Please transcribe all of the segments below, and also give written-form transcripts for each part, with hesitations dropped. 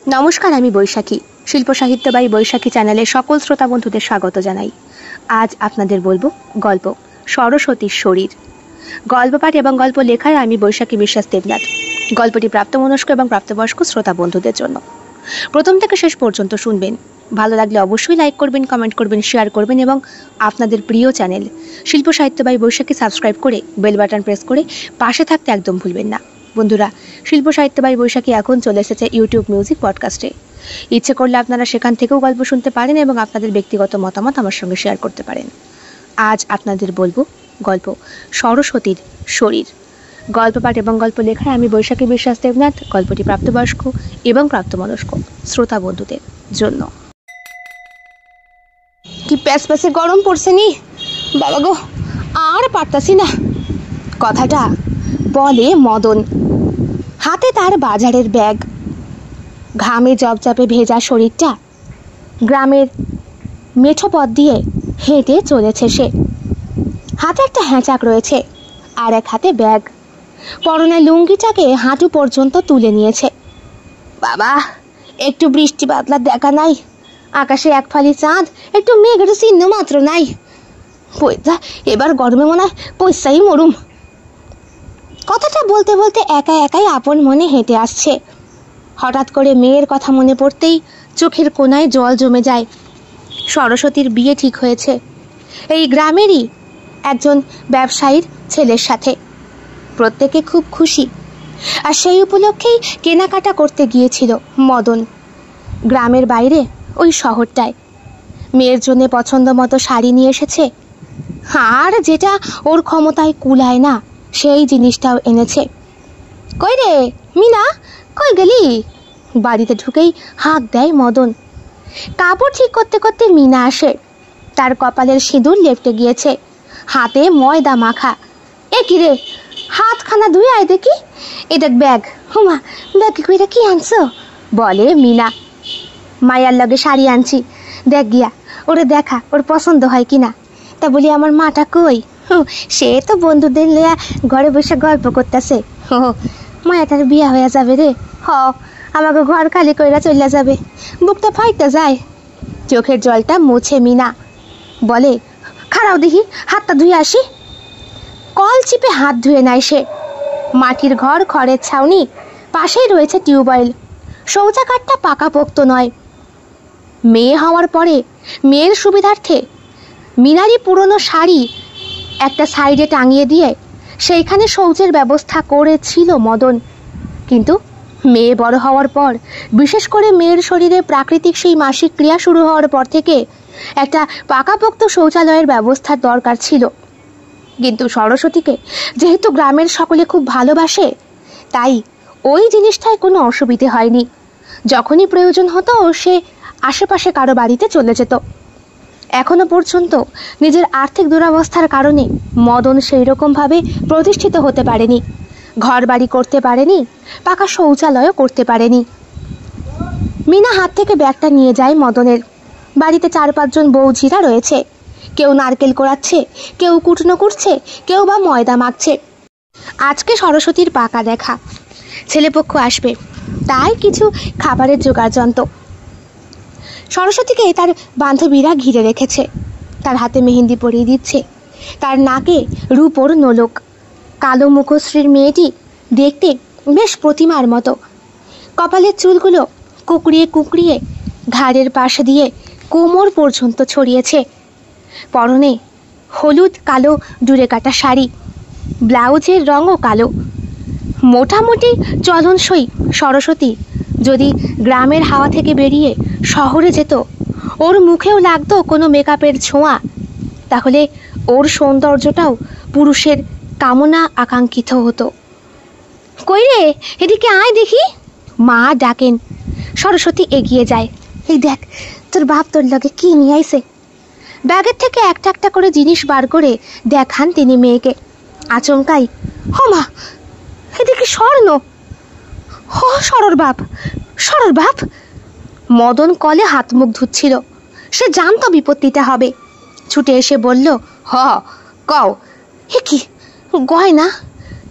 নমস্কার, আমি বৈশাখী। শিল্প সাহিত্য বাই বৈশাখী চ্যানেলে সকল শ্রোতা বন্ধুদের স্বাগত জানাই। আজ আপনাদের বলবো গল্প সরস্বতীর শরীর। গল্প পাঠ এবং গল্প লেখায় আমি বৈশাখী বিশ্বাস দেবনাথ। গল্পটি প্রাপ্তমনস্ক এবং প্রাপ্তবয়স্ক শ্রোতা বন্ধুদের জন্য। প্রথম থেকে শেষ পর্যন্ত শুনবেন। ভালো লাগলে অবশ্যই লাইক করবেন, কমেন্ট করবেন, শেয়ার করবেন এবং আপনাদের প্রিয় চ্যানেল শিল্প সাহিত্য বাই বৈশাখী সাবস্ক্রাইব করে বেল বাটন প্রেস করে পাশে থাকতে একদম ভুলবেন না। বন্ধুরা, শিল্প সাহিত্য বাই বৈশাখী এখন চলে এসেছে ইউটিউব মিউজিক পডকাস্টে। ইচ্ছে করলে আপনারা সেখান থেকেও গল্প শুনতে পারেন এবং আপনাদের ব্যক্তিগত মতামত আমার সঙ্গে শেয়ার করতে পারেন। আজ আপনাদের বলবো গল্প সরস্বতীর শরীর। গল্প পাঠ এবং গল্প লেখায় আমি বৈশাখী বিশ্বাস দেবনাথ। গল্পটি প্রাপ্তবয়স্ক এবং প্রাপ্তমনস্ক শ্রোতা বন্ধুদের জন্য। কি প্যাসে গরম পড়ছে নি বাবা গো, আর পারতাছি না। কথাটা বলে মদন। হাতে তার বাজারের ব্যাগ, ঘামে জবজবে ভেজা শরীরটা গ্রামের মেঠো পথ দিয়ে হেঁটে চলেছে সে। হাতে একটা হ্যাঁচাক রয়েছে আর এক হাতে ব্যাগ। পরনে লুঙ্গিটাকে হাঁটু পর্যন্ত তুলে নিয়েছে। বাবা, একটু বৃষ্টি বাদলা দেখা নাই, আকাশে এক ফালি চাঁদ, একটু মেঘের চিহ্ন মাত্র নাই। পয়সা এবার গরমে মনে হয় পয়সাই মরুম। কথাটা বলতে বলতে একা একাই আপন মনে হেঁটে আসছে। হঠাৎ করে মেয়ের কথা মনে পড়তেই চোখের কোনায় জল জমে যায়। সরস্বতীর বিয়ে ঠিক হয়েছে এই গ্রামেরই একজন ব্যবসায়ীর ছেলের সাথে। প্রত্যেকে খুব খুশি, আর সেই উপলক্ষেই কেনাকাটা করতে গিয়েছিল মদন গ্রামের বাইরে ওই শহরটায়। মেয়ের জন্য পছন্দ মতো শাড়ি নিয়ে এসেছে, আর যেটা ওর ক্ষমতায় কুলায় না সেই জিনিসটাও এনেছে। কই রে মিনা, কই গেলি? বাড়িতে ঢুকেই হাঁক দেয় মদন। কাপড় ঠিক করতে করতে মিনা আসে। তার কপালের সিঁদুর লেপটে গিয়েছে, হাতে ময়দা মাখা। এ কি রে, হাতখানা ধুয়ে আয় দেখি। এ দেখ ব্যাগ। হুমা, ব্যাগে কইরা কি আনছো? বলে মিনা। মায়ার লগে শাড়ি আনছি, দেখ গিয়া ওরে দেখা, ওর পছন্দ হয় কিনা। তা বলি আমার মাটা কই? সে তো বন্ধুদের লিয়া ঘরে বসে গল্প করতেছে। মায়াটার বিয়া হয়ে যাবে রে। আমাকে ঘর খালি কইরা চলে যাবে, বুকটা ফাইতে যায়। চোখের জলটা মুছে মিনা বলে, খারাও দেখি হাতটা ধুয়ে আসি। কল চিপে হাত ধুয়ে নেয় সে। মাটির ঘর, খড়ের ছাউনি, পাশেই রয়েছে টিউবওয়েল। শৌচাগারটা পাকাপোক্ত নয়। মেয়ে হওয়ার পরে মেয়ের সুবিধার্থে মিনারি পুরনো শাড়ি একটা সাইডে টাঙিয়ে দিয়ে সেইখানে শৌচের ব্যবস্থা করেছিল মদন। কিন্তু মেয়ে বড় হওয়ার পর, বিশেষ করে মেয়ের শরীরে প্রাকৃতিক সেই মাসিক ক্রিয়া শুরু হওয়ার পর থেকে একটা পাকাপোক্ত শৌচালয়ের ব্যবস্থার দরকার ছিল। কিন্তু সরস্বতীকে যেহেতু গ্রামের সকলে খুব ভালোবাসে, তাই ওই জিনিসটায় কোনো অসুবিধে হয়নি। যখনই প্রয়োজন হতো সে আশেপাশে কারো বাড়িতে চলে যেত। এখনো পর্যন্ত নিজের আর্থিক দুরবস্থার কারণে মদন সেই রকমভাবে প্রতিষ্ঠিত হতে পারেনি, ঘর বাড়ি করতে পারেনি, পাকা শৌচালয়ও করতে পারেনি। মিনা হাত থেকে ব্যাগটা নিয়ে যায় মদনের। বাড়িতে 4-5 জন বৌঝিরা রয়েছে। কেউ নারকেল কোড়াচ্ছে, কেউ কুটনো করছে, কেউ বা ময়দা মাখছে। আজকে সরস্বতীর পাকা দেখা, ছেলেপক্ষ আসবে, তাই কিছু খাবারের জোগাড় যন্ত্র। সরস্বতীকে তার বান্ধবীরা ঘিরে রেখেছে। তার হাতে মেহেন্দি পরিয়ে দিচ্ছে, তার নাকে রূপোর নোলক। কালো মুখশ্রীর মেয়েটি দেখতে বেশ প্রতিমার মতো। কপালের চুলগুলো কুকড়িয়ে কুকড়িয়ে ঘাড়ের পাশে দিয়ে কোমর পর্যন্ত ছড়িয়েছে। পরনে হলুদ কালো ডুরে কাটা শাড়ি, ব্লাউজের রঙও কালো। মোটামুটি চলনসই সরস্বতী যদি গ্রামের হাওয়া থেকে বেরিয়ে শহরে যেত, ওর মুখেও লাগতো কোনো মেকআপের ছোঁয়া, তাহলে ওর সৌন্দর্যটাও পুরুষের কামনা আকাঙ্ক্ষিত হতো। কই রে, এদিকে আয় দেখি, মা ডাকেন। সরস্বতী এগিয়ে যায়। এই দেখ তোর বাপ তোর লগে কি নিয়ে আইছে। ব্যাগের থেকে একটা একটা করে জিনিস বার করে দেখান তিনি মেয়েকে। আচমকাই, হো মা, এদিকে স্বর্ণ। হো সরর বাপ, সরর বাপ। মদন কলে হাত মুখ ধুচ্ছিল। সে জানতো বিপত্তিটা হবে। ছুটে এসে বলল, কও। হে কি গয়না,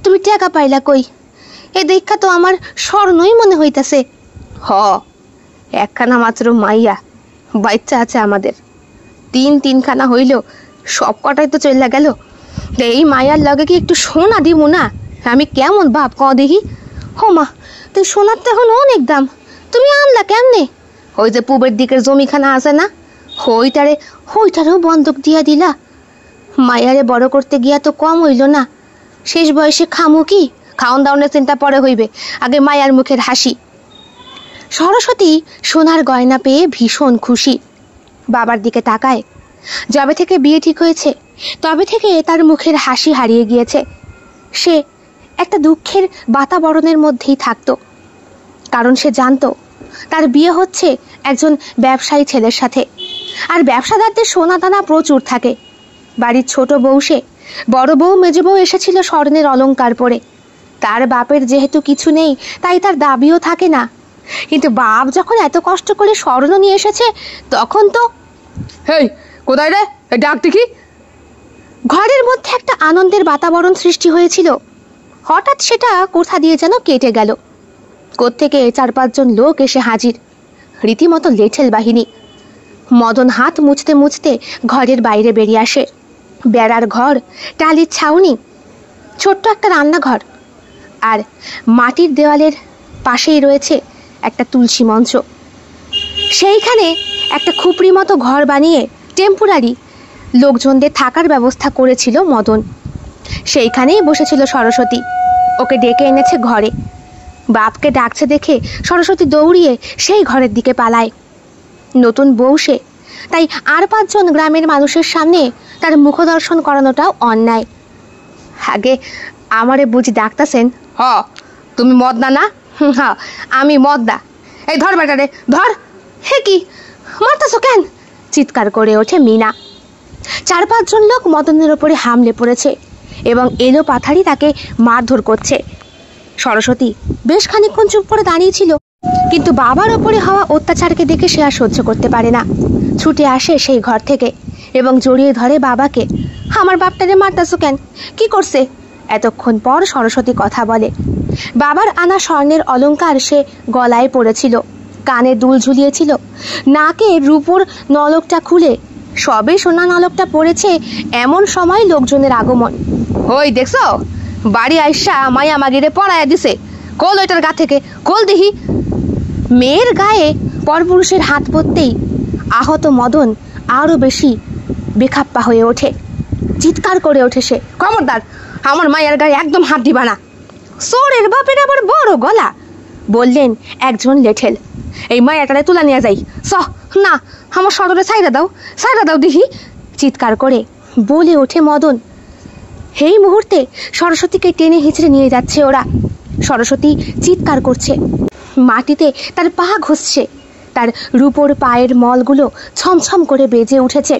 তুমি টাকা পাইলা কই? এ দেখা তো আমার স্বর্ণই মনে হইতাছে। একখানা মাত্র মাইয়া, বাচ্চা আছে আমাদের, তিনখানা হইল, সব কটাই তো চলে গেল। এই মায়ার লগে কি একটু সোনা দিব না? আমি কেমন বাপ ক দেখি। হো মা, তুই সোনার তো এখন অনেক দাম, তুমি আনলা কেমনে? ওই যে পূবের দিকের জমিখানা আছে না, ওইটারেও বন্ধক দিয়া দিলা। মায়ারে বড় করতে গিয়া তো কম হইল না। শেষ বয়সে খামু কি? খাওন দাওনের চিন্তা পরে হইবে, আগে মায়ার মুখের হাসি। সরস্বতী সোনার গয়না পেয়ে ভীষণ খুশি। বাবার দিকে তাকায়। যবে থেকে বিয়ে ঠিক হয়েছে তবে থেকে তার মুখের হাসি হারিয়ে গিয়েছে। সে একটা দুঃখের বাতাবরণের মধ্যেই থাকতো, কারণ সে জানতো তার বিয়ে হচ্ছে একজন ব্যবসায়ী ছেলের সাথে, আর ব্যবসাদারদের সোনা দানা প্রচুর থাকে। বাড়ির ছোট বউ সে, বড় বউ মেজ বউ এসেছিল স্বর্ণের অলংকার পরে। তার বাপের যেহেতু কিছু নেই, তাই তার দাবিও থাকে না। কিন্তু বাপ যখন এত কষ্ট করে স্বর্ণ নিয়ে এসেছে, তখন তো হেই কোথায় রে, ডাক দেখি। ঘরের মধ্যে একটা আনন্দের বাতাবরণ সৃষ্টি হয়েছিল। হঠাৎ সেটা কোথা দিয়ে যেন কেটে গেল। কোত্থেকে 4-5 জন লোক এসে হাজির, রীতিমতো লেঠেল বাহিনী। মদন হাত মুছতে মুছতে ঘরের বাইরে বেরিয়ে আসে। বেড়ার ঘর, টালির ছাউনি, ছোট্ট একটা রান্নাঘর, আর মাটির দেওয়ালের পাশেই রয়েছে একটা তুলসী মঞ্চ। সেইখানে একটা খুপড়ি মতো ঘর বানিয়ে টেম্পোরারি লোকজনদের থাকার ব্যবস্থা করেছিল মদন। সেইখানেই বসেছিল সরস্বতী। ওকে ডেকে এনেছে ঘরে। বাপকে ডাকছে দেখে সরস্বতী দৌড়িয়ে সেই ঘরের দিকে পালায়। নতুন বউ সে, তাই আর 5 জন গ্রামের মানুষের সামনে তার মুখদর্শন করানোটাও অন্যায়। আগে আমারে বুঝি ডাকতাছেন? হ, তুমি মদনা না? হ্যাঁ, আমি মদনা। এই ধর বেটারে, ধর। হে কি, মারতাছো কেন? চিৎকার করে ওঠে মিনা। 4-5 জন লোক মদনের ওপরে হামলে পড়েছে এবং এলো পাথারি তাকে মারধর করছে। সরস্বতী বেশ খানিকক্ষণ চুপ করে দাঁড়িয়েছিল, কিন্তু বাবার ওপরে হওয়া অত্যাচারকে দেখে সে আর সহ্য করতে পারে না। ছুটে আসে সেই ঘর থেকে এবং জড়িয়ে ধরে বাবাকে। আমার বাপটারে মারতাছো কেন? কি করছে? এতক্ষণ পর সরস্বতী কথা বলে। বাবার আনা স্বর্ণের অলংকার সে গলায় পড়েছিল, কানে দুল ঝুলিয়েছিল, নাকে রূপোর নলকটা খুলে সবে সোনা নলকটা পড়েছে। এমন সময় লোকজনের আগমন। ওই দেখছো, বাড়ি আইসা মায়া মাগিরে পড়াইয়া দিছে। কোল ওইটার গা থেকে, কোল দেখি। মেয়ের গায়ে পরপুরুষের হাত পড়তেই আহত মদন আরো বেশি বেখাপ্পা হয়ে ওঠে। চিৎকার করে ওঠে সে, খবরদার, আমার মায়ের গায়ে একদম হাত দিবা না। সোরের বাপের আবার বড় গলা, বললেন একজন লেঠেল। এই মায়াটারে তুলা নিয়ে যাই। না, আমার সদরে সাইরা দাও দেখি, চিৎকার করে বলে ওঠে মদন। এই মুহূর্তে সরস্বতীকে টেনে হিঁচড়ে নিয়ে যাচ্ছে ওরা। সরস্বতী চিৎকার করছে, মাটিতে তার পা ঘষছে, তার রূপোর পায়ের মলগুলো ছমছম করে বেজে উঠেছে।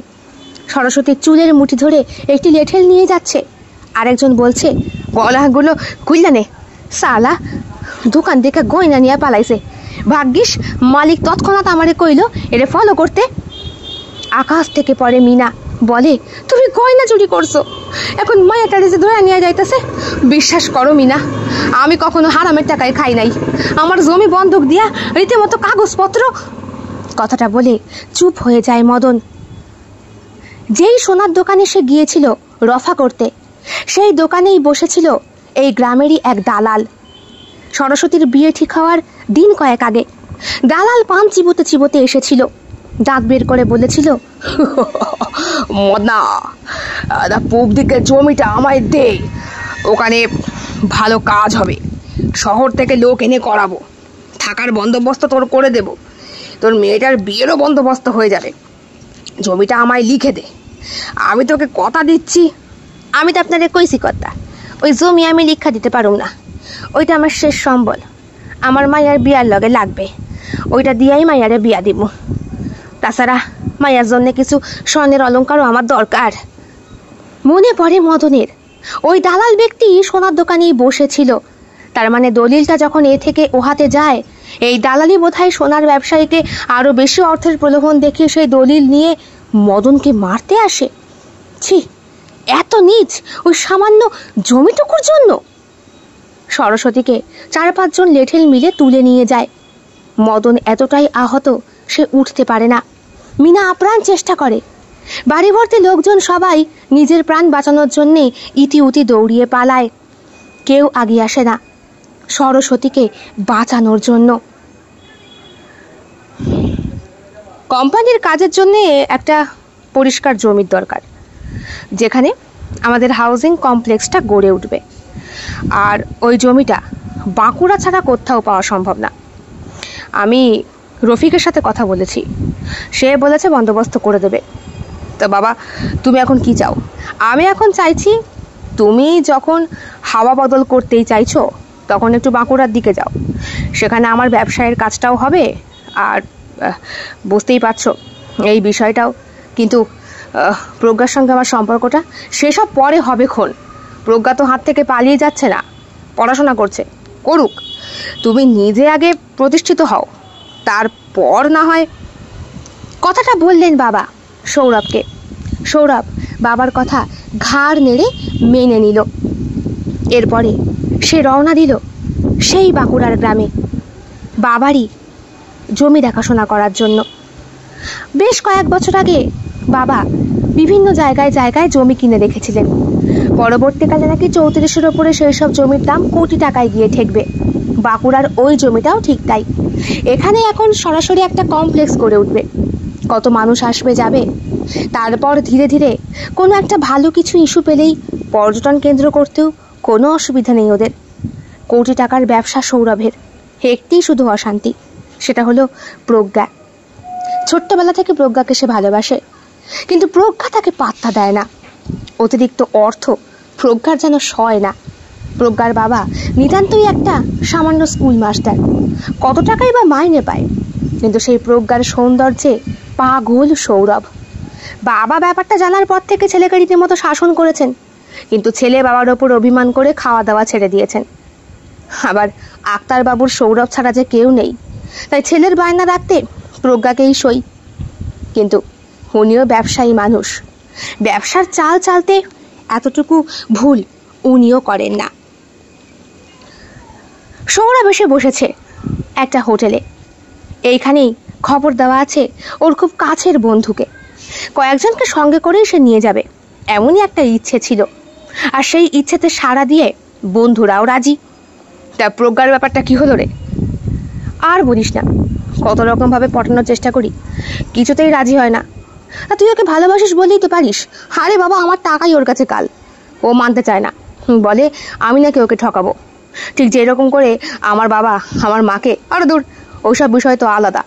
সরস্বতীর চুলের মুঠি ধরে একটি লেঠেল নিয়ে যাচ্ছে। আরেকজন বলছে, গলাগুলো খুললা নে, সালা দোকান থেকে গয়না নিয়ে পালাইছে। ভাগ্যিস মালিক তৎক্ষণাৎ আমারে কইল এরে ফলো করতে। আকাশ থেকে পড়ে মিনা, বলে, তুমি গয়না চুরি করছো, এখন মায়াটারে যে ধরে নিয়ে যাইতেছে। বিশ্বাস করো মিনা, আমি কখনো হারামের টাকায় খাই নাই। আমার জমি বন্ধক দিয়া রীতিমতো কাগজপত্র। কথাটা বলে চুপ হয়ে যায় মদন। যেই সোনার দোকানে সে গিয়েছিল রফা করতে, সেই দোকানেই বসেছিল এই গ্রামেরই এক দালাল। সরস্বতীর বিয়ে ঠিক হওয়ার দিন কয়েক আগে দালাল পান চিবোতে চিবোতে এসেছিল। দাঁত বের করে বলেছিল, মদনা, পূব দিকের জমিটা আমায় দে, ওখানে ভালো কাজ হবে। শহর থেকে লোক এনে করাবো, থাকার বন্দোবস্ত তোর করে দেব, তোর মেয়েটার বিয়েরও বন্দোবস্ত হয়ে যাবে। জমিটা আমায় লিখে দে, আমি তোকে কথা দিচ্ছি। আমি তো আপনাদের কইছি কথা, ওই জমি আমি লিখা দিতে পারুম না। ওইটা আমার শেষ সম্বল, আমার মায়ার বিয়ার লগে লাগবে। ওইটা দিয়াই মায়ারে বিয়া দিব। তাছাড়া মায়ার জন্য কিছু স্বর্ণের অলংকারও আমার দরকার। মনে পড়ে মদনের, ওই দালাল ব্যক্তি সোনার দোকানেই বসেছিল। তার মানে দলিলটা যখন এ থেকে ও হাতে যায়, এই দালালি বোধহয় সোনার ব্যবসায়ীকে আরো বেশি অর্থের প্রলোভন দেখিয়ে সেই দলিল নিয়ে মদনকে মারতে আসে। ছি, এত নীচ ওই সামান্য জমিটুকুর জন্য। সরস্বতীকে 4-5 জন লেঠেল মিলে তুলে নিয়ে যায়। মদন এতটাই আহত সে উঠতে পারে না। মিনা আপ্রাণ চেষ্টা করে। বাড়ি ভর্তি লোকজন সবাই নিজের প্রাণ বাঁচানোর জন্যে ইতি উতি দৌড়িয়ে পালায়। কেউ আগিয়ে আসে না সরস্বতীকে বাঁচানোর জন্য। কোম্পানির কাজের জন্য একটা পরিষ্কার জমির দরকার, যেখানে আমাদের হাউজিং কমপ্লেক্সটা গড়ে উঠবে। আর ওই জমিটা বাঁকুড়া ছাড়া কোথাও পাওয়া সম্ভব না। আমি রফিকের সাথে কথা বলেছি, সে বলেছে বন্দোবস্ত করে দেবে। তো বাবা, তুমি এখন কি চাও? আমি এখন চাইছি, তুমি যখন হাওয়া বদল করতেই চাইছো, তখন একটু বাঁকুড়ার দিকে যাও। সেখানে আমার ব্যবসায়ের কাজটাও হবে, আর বুঝতেই পারছো এই বিষয়টাও। কিন্তু প্রজ্ঞার সঙ্গে আমার সম্পর্কটা সেসব পরে হবে খন। প্রজ্ঞা তো হাত থেকে পালিয়ে যাচ্ছে না, পড়াশোনা করছে, করুক। তুমি নিজে আগে প্রতিষ্ঠিত হও, তারপর না হয়। কথাটা বললেন বাবা সৌরভকে। সৌরভ বাবার কথা ঘাড় নেড়ে মেনে নিল। এরপরে সে রওনা দিল সেই বাঁকুড়ার গ্রামে বাবারই জমি দেখাশোনা করার জন্য। বেশ কয়েক বছর আগে বাবা বিভিন্ন জায়গায় জায়গায় জমি কিনে রেখেছিলেন। পরবর্তীকালে নাকি 34-এর ওপরে সেই সব জমির দাম কোটি টাকায় গিয়ে ঠেকবে। বাঁকুড়ার ওই জমিটাও ঠিক তাই। এখানে এখন সরাসরি একটা কমপ্লেক্স গড়ে উঠবে। কত মানুষ আসবে যাবে, তারপর ধীরে ধীরে কোনো একটা ভালো কিছু ইস্যু পেলেই পর্যটন কেন্দ্র করতেও কোনো অসুবিধা নেই ওদের। কোটি টাকার ব্যবসা সৌরভের, একটি শুধু অশান্তি, সেটা হলো প্রজ্ঞা। ছোট্টবেলা থেকে প্রজ্ঞাকে সে ভালোবাসে, কিন্তু প্রজ্ঞা তাকে পাত্তা দেয় না। অতিরিক্ত অর্থ প্রজ্ঞার যেন সয় না। প্রজ্ঞার বাবা নিতান্তই একটা সামান্য স্কুল মাস্টার, কত টাকাই বা মাইনে পায়, কিন্তু সেই প্রজ্ঞার সৌন্দর্যে পাগল সৌরভ। বাবা ব্যাপারটা জানার পর থেকে ছেলেকে রীতিমতো শাসন করেছেন, কিন্তু ছেলে বাবার ওপর অভিমান করে খাওয়া দাওয়া ছেড়ে দিয়েছেন। আবার আক্তার বাবুর সৌরভ ছাড়া যে কেউ নেই, তাই ছেলের বায়না রাখতে প্রজ্ঞাকেই সই। কিন্তু উনিও ব্যবসায়ী মানুষ, ব্যবসার চাল চালতে এতটুকু ভুল উনিও করেন না। সৌরভ এসে বসেছে একটা হোটেলে। এইখানেই খবর দেওয়া আছে ওর খুব কাছের বন্ধুকে, কয়েকজনকে সঙ্গে করেই সে নিয়ে যাবে, এমনই একটা ইচ্ছে ছিল। আর সেই ইচ্ছেতে সাড়া দিয়ে বন্ধুরাও রাজি। তা প্রজ্ঞার ব্যাপারটা কি হলো রে? আর বলিস না, কত রকমভাবে পটানোর চেষ্টা করি, কিছুতেই রাজি হয় না। আর তুই ওকে ভালোবাসিস বলেই তো পারিস। আরে বাবা, আমার টাকাই ওর কাছে কাল। ও মানতে চায় না, বলে আমি নাকি ওকে ঠকাবো। ঠিক যেরকম করে আমার বাবা আমার মাকে। আরে দূর, ওইসব বিষয় তো আলাদা।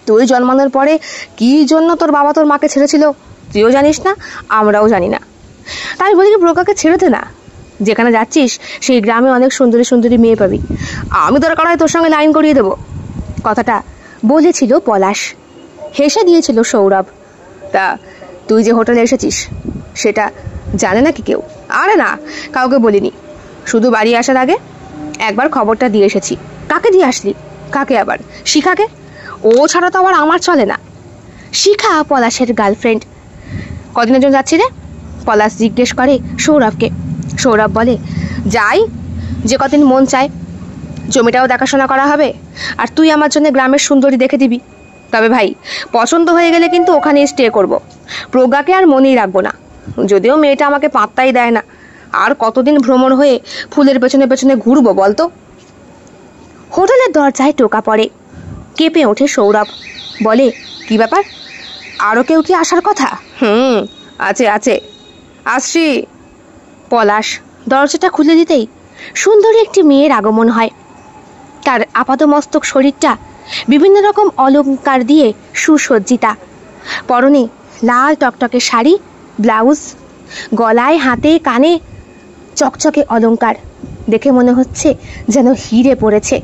তুই জন্মানোর পরে কি জন্য তোর বাবা তোর মাকে ছেড়েছিল তুইও জানিস না, আমরাও জানি না। তাই বলি কি প্রজ্ঞাকে ছেড়ে দে না। যেখানে যাচ্ছিস সেই গ্রামে অনেক সুন্দরী সুন্দরী মেয়ে পাবি, আমি দরকার হয় তোর সঙ্গে লাইন করিয়ে দেবো। কথাটা বলেছিল পলাশ, হেসে দিয়েছিল সৌরভ। তা তুই যে হোটেলে এসেছিস সেটা জানে নাকি কেউ? আরে না, কাউকে বলিনি, শুধু বাড়ি আসার আগে একবার খবরটা দিয়ে এসেছি। কাকে দিয়ে আসলি? কাকে আবার? শিখাকে। ও ছাড়া তো আবার আমার চলে না। শিখা পলাশের গার্লফ্রেন্ড। কদিনের জন্য যাচ্ছি রে? পলাশ জিজ্ঞেস করে সৌরভকে। সৌরভ বলে, যাই, যে কদিন মন চায়। জমিটাও দেখাশোনা করা হবে, আর তুই আমার জন্য গ্রামের সুন্দরী দেখে দিবি। তবে ভাই, পছন্দ হয়ে গেলে কিন্তু ওখানেই স্টে করব। প্রজ্ঞাকে আর মনেই রাখবো না, যদিও মেয়েটা আমাকে পাত্তাই দেয় না। আর কতদিন ভ্রমণ হয়ে ফুলের পেছনে পেছনে ঘুরবো বলতো? হোটেলের দরজায় টোকা পড়ে। কেঁপে ওঠে সৌরভ, বলে, কি ব্যাপার? আরও কেউ কি আসার কথা? আছে আছে, আসছি। পলাশ দরজাটা খুলে দিতেই সুন্দরী একটি মেয়ের আগমন হয়। তার আপাতমস্তক শরীরটা বিভিন্ন রকম অলংকার দিয়ে সুসজ্জিতা। পরনে লাল টকটকে শাড়ি, ব্লাউজ, গলায় হাতে কানে চকচকে অলংকার। দেখে মনে হচ্ছে যেন হিরে পড়েছে,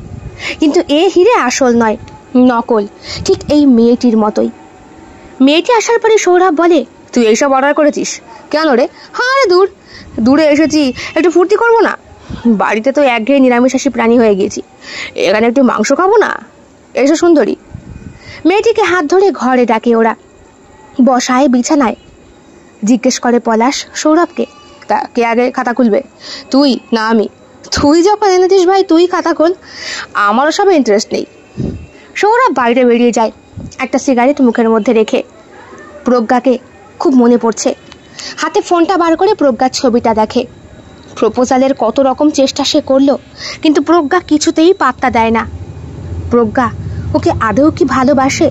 কিন্তু এ হিরে আসল নয়, নকল, ঠিক এই মেয়েটির মতোই। মেয়েটি আসার পরে সৌরভ বলে, তুই এইসব অর্ডার করেছিস কেন রে? হ্যাঁ রে, দূরে এসেছি, একটু ফুর্তি করবো না? বাড়িতে তো একঘেয়ে নিরামিষাশী প্রাণী হয়ে গিয়েছি, এখানে একটু মাংস খাবো না? এসো সুন্দরী। মেয়েটিকে হাত ধরে ঘরে ডাকে ওরা। বসায় বিছানায়। জিজ্ঞেস করে পলাশ সৌরভকে, তা কে আগে খাতা খুলবে, তুই না আমি? তুই যখন এনেছিস ভাই, তুই খাতা খোল, আমারও সব ইন্টারেস্ট নেই। সৌরভ বাইরে বেরিয়ে যায়, একটা সিগারেট মুখের মধ্যে রেখে। প্রজ্ঞাকে খুব মনে পড়ছে। হাতে ফোনটা বার করে প্রজ্ঞার ছবিটা দেখে। প্রপোজালের কত রকম চেষ্টা সে করলো, কিন্তু প্রজ্ঞা কিছুতেই পাত্তা দেয় না। প্রজ্ঞা ওকে আদৌ কি ভালোবাসে,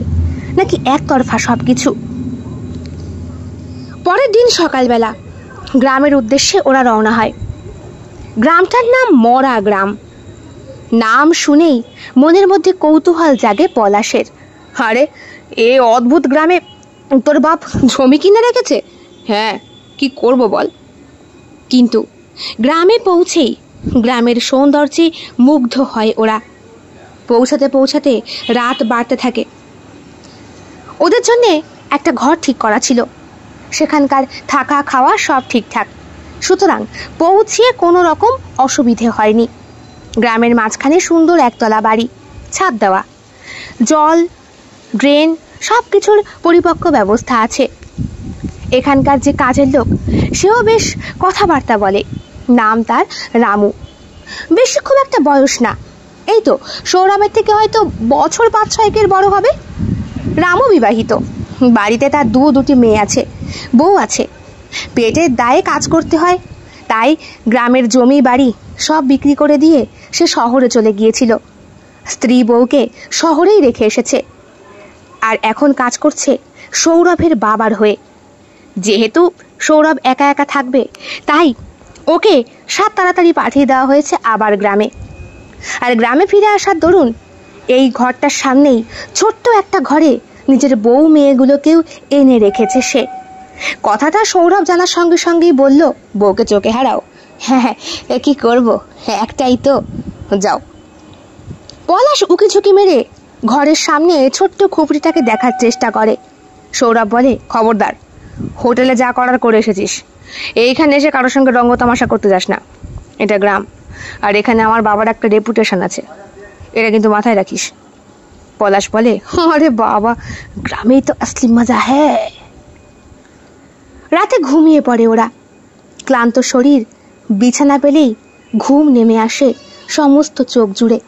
নাকি একতরফা সব কিছু? পরের দিন সকালবেলা গ্রামের উদ্দেশ্যে ওরা রওনা হয়। গ্রামটার নাম মরা গ্রাম। নাম শুনেই মনের মধ্যে কৌতূহল জাগে পলাশের। আরে, এ অদ্ভুত গ্রামে তোর বাপ জমি কিনে রেখেছে? হ্যাঁ, কি করব বল। কিন্তু গ্রামে পৌঁছেই গ্রামের সৌন্দর্যে মুগ্ধ হয় ওরা। পৌঁছাতে পৌঁছাতে রাত বাড়তে থাকে। ওদের জন্যে একটা ঘর ঠিক করা ছিল, সেখানকার থাকা খাওয়া সব ঠিকঠাক, সুতরাং পৌঁছিয়ে কোনো রকম অসুবিধে হয়নি। গ্রামের মাঝখানে সুন্দর একতলা বাড়ি, ছাদ দেওয়া, জল, ড্রেন সব কিছুর পরিপক্ক ব্যবস্থা আছে। এখানকার যে কাজের লোক, সেও বেশ কথাবার্তা বলে। নাম তার রামু। বেশি খুব একটা বয়স না, এই তো সৌরভের থেকে হয়তো বছর 5-6 বড় হবে। রামু বিবাহিত, বাড়িতে তার দুটি মেয়ে আছে, বউ আছে। পেটের দায়ে কাজ করতে হয়, তাই গ্রামের জমি বাড়ি সব বিক্রি করে দিয়ে সে শহরে চলে গিয়েছিল। স্ত্রী বউকে শহরেই রেখে এসেছে, আর এখন কাজ করছে সৌরভের বাবার হয়ে। যেহেতু সৌরভ একা একা থাকবে, তাই ওকে তাড়াতাড়ি পাঠিয়ে দেওয়া হয়েছে আবার গ্রামে। আর গ্রামে ফিরে আসার দরুন এই ঘরটার সামনেই ছোট্ট একটা ঘরে নিজের বউ মেয়েগুলোকেও এনে রেখেছে সে। কথাটা সৌরভ জানার সঙ্গে সঙ্গেই বলল, বউকে চোখে হারাও? হ্যাঁ, কি করব, একটাই তো, যাও। পলাশ উকিঝুঁকি মেরে ঘরের সামনে ছোট্ট খুপড়িটাকে দেখার চেষ্টা করে। সৌরভ বলে, খবরদার, হোটেলে যা করার করে এসেছিস, এইখানে এসে কারোর সঙ্গে রঙ্গ তামাশা করতে যাস না। এটা গ্রাম, আর এখানে আমার বাবার একটা রেপুটেশন আছে, এটা কিন্তু মাথায় রাখিস। পলাশ বলে, আরে বাবা, গ্রামেই তো আসলি মজা হ্যাঁ। রাতে ঘুমিয়ে পড়ে ওরা। ক্লান্ত শরীর, বিছানা পেলেই ঘুম নেমে আসে সমস্ত চোখ জুড়ে।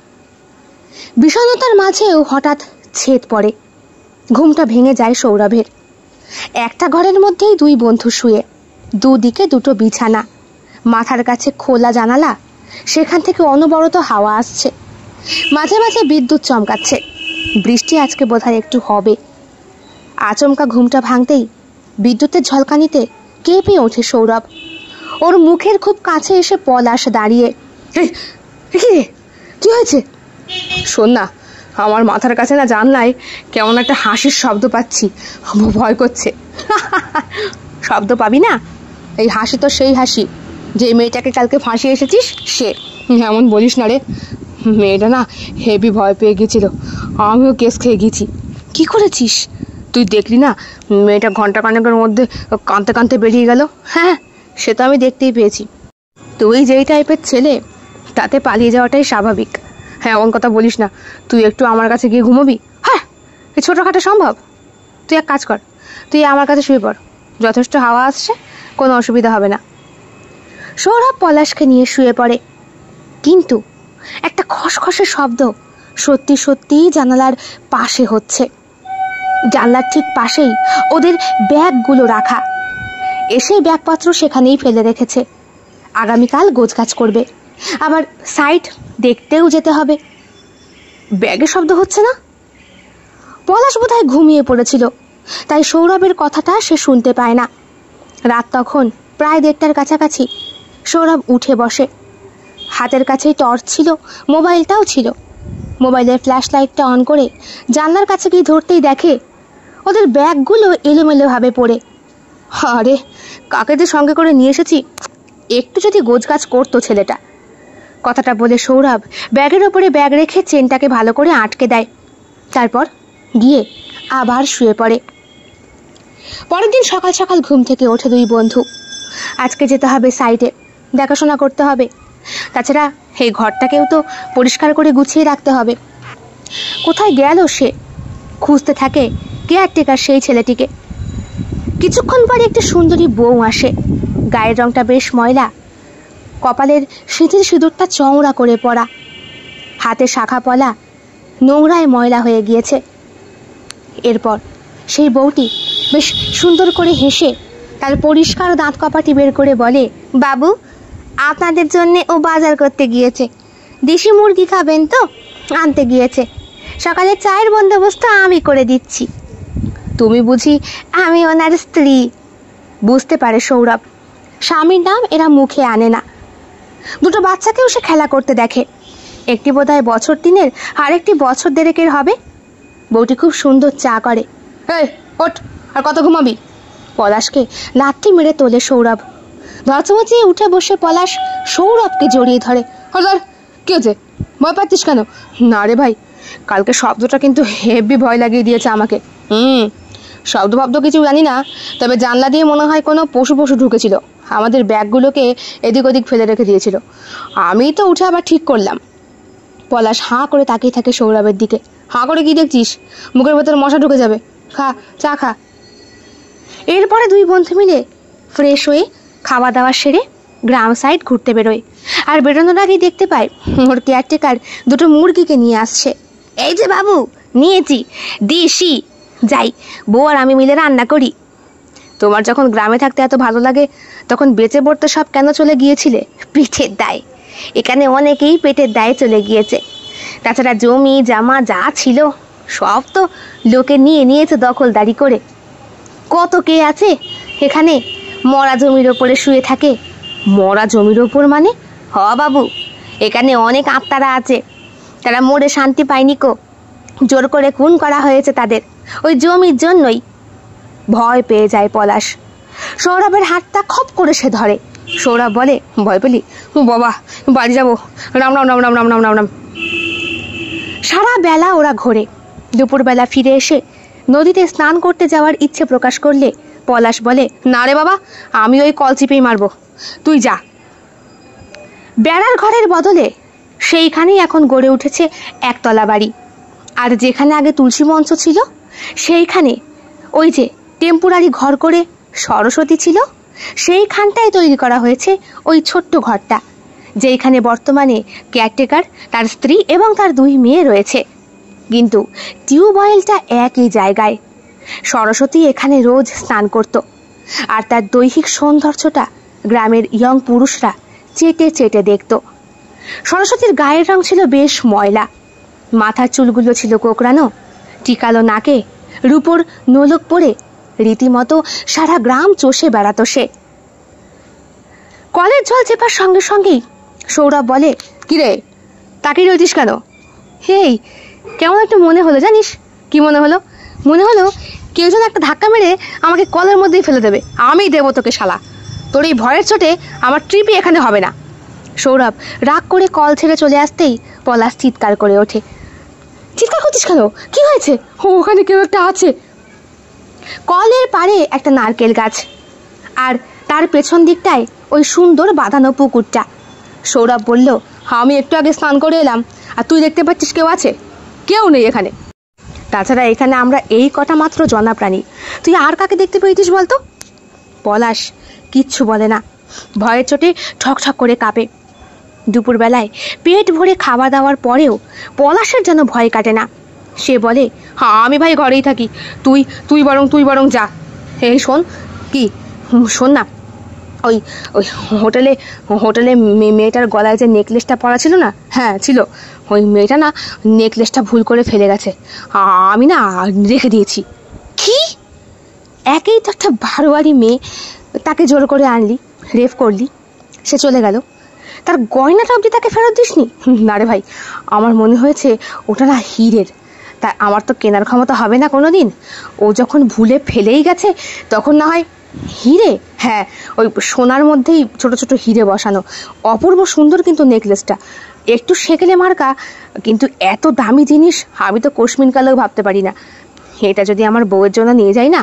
বিষণ্ণতার মাঝেও হঠাৎ ছেদ পড়ে। ঘুমটা ভেঙে যায় সৌরভের। একটা ঘরের মধ্যেই 2 বন্ধু শুয়ে, দুদিকে 2টো বিছানা, মাথার কাছে খোলা জানালা, সেখান থেকে অনবরত হাওয়া আসছে। মাঝে মাঝে বিদ্যুৎ চমকাচ্ছে। বৃষ্টি আজকে বোধহয় একটু হবে। আচমকা ঘুমটা ভাঙতেই বিদ্যুতের ঝলকানিতে কেঁপে ওঠে সৌরভ। ওর মুখের খুব কাছে এসে পলাশ দাঁড়িয়ে, কি হয়েছে? শোন না, আমার মাথার কাছে না জানলায় কেমন একটা হাসির শব্দ পাচ্ছি, ভয় করছে। শব্দ পাবি না, এই হাসি তো সেই হাসি যে মেয়েটাকে কালকে ফাঁসিয়ে এসেছিস সে। এমন বলিস না রে, মেয়েটা না হেভি ভয় পেয়ে গেছিল, আমিও কেস খেয়ে গেছি। কি করেছিস? তুই দেখলি না, মেয়েটা ঘন্টা খানেকের মধ্যে কাঁদতে কাঁদতে বেরিয়ে গেল। হ্যাঁ, সে তো আমি দেখতেই পেয়েছি। তুই যেই টাইপের ছেলে, তাতে পালিয়ে যাওয়াটাই স্বাভাবিক। হ্যাঁ, এমন কথা বলিস না, তুই একটু আমার কাছে গিয়ে ঘুমোবি? হ্যাঁ, এই ছোটোখাটো সম্ভব? তুই এক কাজ কর, তুই আমার কাছে শুয়ে পড়, যথেষ্ট হাওয়া আসছে, কোনো অসুবিধা হবে না। সৌরভ পলাশকে নিয়ে শুয়ে পড়ে, কিন্তু একটা খসখসে শব্দ সত্যি সত্যিই জানালার পাশে হচ্ছে। জানলার ঠিক পাশেই ওদের ব্যাগগুলো রাখা। এসে ব্যাগপত্র সেখানেই ফেলে রেখেছে। আগামীকাল গোছগাছ করবে, আবার সাইট দেখতেও যেতে হবে। ব্যাগে শব্দ হচ্ছে না। পলাশ বোধহয় ঘুমিয়ে পড়েছিল, তাই সৌরভের কথাটা সে শুনতে পায় না। রাত তখন প্রায় 1:30টার কাছাকাছি। সৌরভ উঠে বসে। হাতের কাছেই টর্চ ছিল, মোবাইলটাও ছিল। মোবাইলের ফ্ল্যাশ লাইটটা অন করে জানলার কাছে গিয়ে ধরতেই দেখে ওদের ব্যাগগুলো এলোমেলোভাবে পড়ে। আরে, কাকে যে সঙ্গে করে নিয়ে এসেছি, একটু যদি গোছগাছ করতো ছেলেটা। কথাটা বলে সৌরভ ব্যাগের ওপরে ব্যাগ রেখে চেনটাকে ভালো করে আটকে দেয়। তারপর গিয়ে আবার শুয়ে পড়ে। পরের দিন সকাল সকাল ঘুম থেকে ওঠে 2 বন্ধু। আজকে যেতে হবে সাইটে, দেখাশোনা করতে হবে। তাছাড়া এই ঘরটাকেও তো পরিষ্কার করে গুছিয়ে রাখতে হবে। কোথায় গেল সে? খুঁজতে থাকে কেয়ারটেকার সেই ছেলেটিকে। কিছুক্ষণ পরে একটি সুন্দরী বউ আসে। গায়ের রংটা বেশ ময়লা, কপালের সিঁথির সিঁদুরটা চওড়া করে পরা, হাতে শাখা পলা, নোংরায় ময়লা হয়ে গিয়েছে। এরপর সেই বউটি বেশ সুন্দর করে হেসে তার পরিষ্কার দাঁত কপাটি বের করে বলে, বাবু, আপনাদের জন্যে ও বাজার করতে গিয়েছে। দেশি মুরগি খাবেন তো, আনতে গিয়েছে। সকালে চায়ের বন্দোবস্ত আমি করে দিচ্ছি। তুমি বুঝি আমি ওনার স্ত্রী? বুঝতে পারে সৌরভ, স্বামীর নাম এরা মুখে আনে না। দুটো বাচ্চাকেও সে খেলা করতে দেখে। একটি বোধহয় বছর 3 আর একটি বছর 1.5 হবে। বউটি খুব সুন্দর চা করে। এই ওঠ, আর কত ঘুমাবি? পলাশকে লাথি মেরে তোলে সৌরভ। ধচমচিয়ে উঠে বসে পলাশ সৌরভকে জড়িয়ে ধরে। হঠাৎ কি হয়েছে? ভয় পাচ্ছিস কেন? না রে ভাই, কালকে শব্দটা কিন্তু হেভি ভয় লাগিয়ে দিয়েছে আমাকে। শব্দ ভাব্দ কিছু জানি না, তবে জানলা দিয়ে মনে হয় কোনো পশু ঢুকেছিল। আমাদের ব্যাগগুলোকে এদিক ওদিক ফেলে রেখে দিয়েছিল। আমি তো উঠে আবার ঠিক করলাম। পলাশ হাঁ করে তাকিয়ে থাকে সৌরভের দিকে। হাঁ করে কি দেখছিস? মুখের ভেতর মশা ঢুকে যাবে। খা, চা খা। এরপরে দুই বন্ধু মিলে ফ্রেশ হয়ে খাওয়া দাওয়া সেরে গ্রাম সাইড ঘুরতে বেরোয়। আর বেরোনোর আগেই দেখতে পায় ওর কেয়ারটেকার দুটো মুরগিকে নিয়ে আসছে। এই যে বাবু, নিয়েছি, দেশি। যাই, বউ আর আমি মিলে রান্না করি। তোমার যখন গ্রামে থাকতে এত ভালো লাগে, তখন বেঁচে পড়তে সব কেন চলে গিয়েছিলে? পেটের দায়। এখানে অনেকেই পেটের দায়ে চলে গিয়েছে। তাছাড়া জমি জামা যা ছিল সব তো লোকে নিয়ে নিয়েছে দখলদারি করে। কত কে আছে এখানে মরা জমির ওপরে শুয়ে থাকে। মরা জমির ওপর মানে? হ বাবু, এখানে অনেক আত্মারা আছে, তারা মরে শান্তি পায়নি কো। জোর করে খুন করা হয়েছে তাদের, ওই জমির জন্যই। ভয় পেয়ে যায় পলাশ। সৌরভের হাতটা খপ করে সে ধরে। সৌরভ বলে, ভয় পেলি? বাবা, বাড়ি যাবো। রাম রাম রাম রাম রাম রাম রাম রাম। সারা বেলা ওরা ঘোরে। দুপুরবেলা ফিরে এসে নদীতে স্নান করতে যাওয়ার ইচ্ছে প্রকাশ করলে পলাশ বলে, না রে বাবা, আমি ওই কল চিপেই মারবো, তুই যা। বেড়ার ঘরের বদলে সেইখানেই এখন গড়ে উঠেছে একতলা বাড়ি। আর যেখানে আগে তুলসী মঞ্চ ছিল, সেইখানে ওই যে টেম্পোরারি ঘর করে সরস্বতী ছিল, সেইখানটায় তৈরি করা হয়েছে ওই ছোট্ট ঘরটা, যেখানে বর্তমানে কেয়ারটেকার, তার স্ত্রী এবং তার 2 মেয়ে রয়েছে। কিন্তু টিউবওয়েলটা একই জায়গায়। সরস্বতী এখানে রোজ স্নান করত, আর তার দৈহিক সৌন্দর্যটা গ্রামের ইয়ং পুরুষরা চেটে চেটে দেখত। সরস্বতীর গায়ের রং ছিল বেশ ময়লা। মাথার চুলগুলো ছিল কোকড়ানো, টিকালো নাকে রূপোর নোলক পরে রীতিমতো সারা গ্রাম চষে বেড়াতো সে। কলের জল চেপার সঙ্গে সঙ্গেই সৌরভ বলে, কিরে তাকিয়ে রয়েছিস কেন? হেই, কেমন একটা মনে হলো জানিস? কি মনে হলো? মনে হলো কেউ যেন একটা ধাক্কা মেরে আমাকে কলের মধ্যেই ফেলে দেবে। আমি দেবো তোকে শালা। তোর এই ভয়ের চোটে আমার ট্রিপই এখানে হবে না। সৌরভ রাগ করে কল ছেড়ে চলে আসতেই পলাশ চিৎকার করে ওঠে। চিৎকার করছিস কেন? কি হয়েছে? ওখানে কেউ একটা আছে। কলের পাড়ে একটা নারকেল গাছ, আর তার পেছন দিকটায় ওই সুন্দর বাঁধানো পুকুরটা। সৌরভ বলল, আমি একটু আগে স্নান করে এলাম, আর তুই দেখতে পাচ্ছিস কেউ আছে? কেউ নেই এখানে। তাছাড়া এখানে আমরা এই কটা মাত্র জনা প্রাণী, তুই আর কাকে দেখতে পেয়েছিস বলতো? পলাশ কিচ্ছু বলে না, ভয়ের চোটে ঠকঠক করে কাঁপে। দুপুরবেলায় পেট ভরে খাওয়া দাওয়ার পরেও পলাশের যেন ভয় কাটে না। সে বলে, হ্যাঁ আমি ভাই ঘরেই থাকি, তুই বরং যা। এই শোন, কি শোন না, ওই ওই হোটেলে মেয়েটার গলায় যে নেকলেসটা পরা ছিল না? হ্যাঁ ছিল। ওই মেয়েটা না নেকলেসটা ভুল করে ফেলে গেছে, আমি না রেখে দিয়েছি। কি? একেই তো একটা বারোয়ারি মেয়ে, তাকে জোর করে আনলি, রেপ করলি, সে চলে গেল, তার গয়নাটা অবধি তাকে ফেরত দিসনি? না রে ভাই, আমার মনে হয়েছে ওটা না হীরের। তা আমার তো কেনার ক্ষমতা হবে না কোনো দিন। ও যখন ভুলে ফেলেই গেছে, তখন না হয় হিরে, হ্যাঁ ওই সোনার মধ্যেই ছোট ছোট হিরে বসানো, অপূর্ব সুন্দর কিন্তু নেকলেসটা, একটু সেকেলে মার্কা, কিন্তু এত দামি জিনিস আমি তো কোশমিন কালেও ভাবতে পারি না। এটা যদি আমার বউয়ের জন্য নিয়ে যাই না,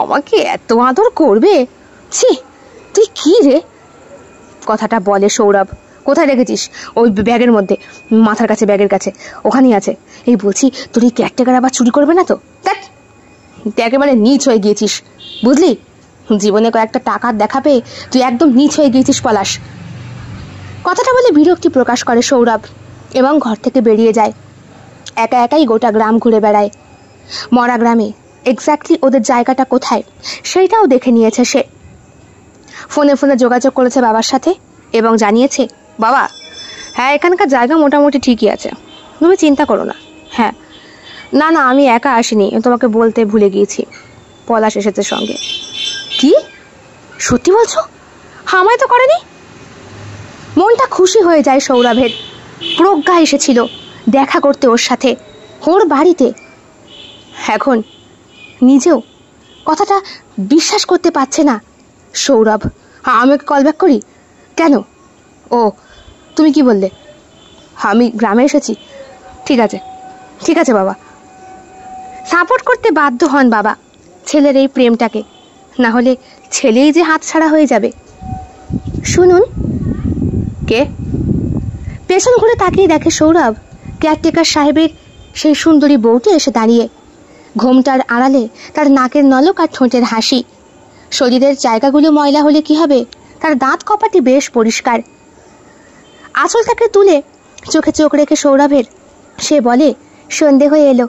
আমাকে এত আদর করবে। ছি, তুই কি রে? কথাটা বলে সৌরভ। কোথায় রেখেছিস? ওই ব্যাগের মধ্যে, মাথার কাছে, ব্যাগের কাছে, ওখানেই আছে। এই বলছি, তোর এই কেয়ারটেকার আবার চুরি করবে না তো? দেখ, তুই একেবারে নীচ হয়ে গিয়েছিস, বুঝলি? জীবনে কয়েকটা টাকার দেখা পেয়ে তুই একদম নীচ হয়ে গিয়েছিস পলাশ। কথাটা বলে বিরক্তি প্রকাশ করে সৌরভ এবং ঘর থেকে বেরিয়ে যায়। একা একাই গোটা গ্রাম ঘুরে বেড়ায়। মরা গ্রামে এক্স্যাক্টলি ওদের জায়গাটা কোথায় সেইটাও দেখে নিয়েছে সে। ফোনে ফোনে যোগাযোগ করেছে বাবার সাথে এবং জানিয়েছে, বাবা হ্যাঁ এখানকার জায়গা মোটামুটি ঠিকই আছে, তুমি চিন্তা করো না। হ্যাঁ না না আমি একা আসিনি, তোমাকে বলতে ভুলে গিয়েছি, পলাশ এসেছে সঙ্গে। কি সত্যি বলছো? আমায় তো করেনি। মনটা খুশি হয়ে যায় সৌরভের। প্রজ্ঞা এসেছিল দেখা করতে ওর সাথে, ওর বাড়িতে। এখন নিজেও কথাটা বিশ্বাস করতে পারছে না সৌরভ। আমাকে কল ব্যাক করি কেন? ও তুমি কি বললে? আমি গ্রামে এসেছি। ঠিক আছে ঠিক আছে বাবা। সাপোর্ট করতে বাধ্য হন বাবা ছেলের এই প্রেমটাকে, না হলে ছেলেই যে হাতছাড়া হয়ে যাবে। শুনুন। কে? পেছন ঘুরে তাকিয়ে দেখে সৌরভ কেয়ারটেকার সাহেবের সেই সুন্দরী বউটি এসে দাঁড়িয়ে। ঘোমটার আড়ালে তার নাকের নলক আর ঠোঁটের হাসি। শরীরের জায়গাগুলো ময়লা হলে কি হবে, তার দাঁত কপাটি বেশ পরিষ্কার। আঁচলটাকে তুলে চোখে চোখ রেখে সৌরভের সে বলে, সন্ধে হয়ে এলো,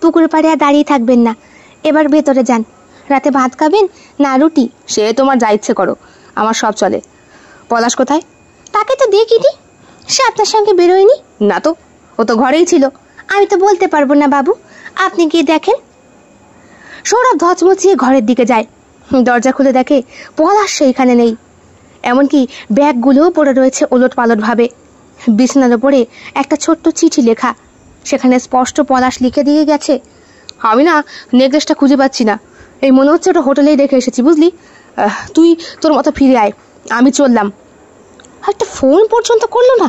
পুকুর পাড়ে আর দাঁড়িয়ে থাকবেন না, এবার ভেতরে যান। রাতে ভাত খাবেন না রুটি? সে তোমার যা ইচ্ছে করো, আমার সব চলে। পলাশ কোথায়? তাকে তো দেখিনি, সে আপনার সঙ্গে বেরোয়নি। না তো, ও তো ঘরেই ছিল। আমি তো বলতে পারবো না বাবু, আপনি গিয়ে দেখেন। সৌরভ ধচমচিয়ে ঘরের দিকে যায়। দরজা খুলে দেখে পলাশ সেইখানে নেই। এমনকি ব্যাগগুলোও পড়ে রয়েছে ওলট পালট ভাবে। বিছানার ওপরে একটা ছোট্ট চিঠি লেখা, সেখানে স্পষ্ট পলাশ লিখে দিয়ে গেছে, আমি না নেকলেসটা খুঁজে পাচ্ছি না, এই মনে হচ্ছে ওটা হোটেলেই রেখে এসেছি বুঝলি, তুই তোর মতো ফিরে আয়, আমি চললাম। একটা ফোন পর্যন্ত করলো না।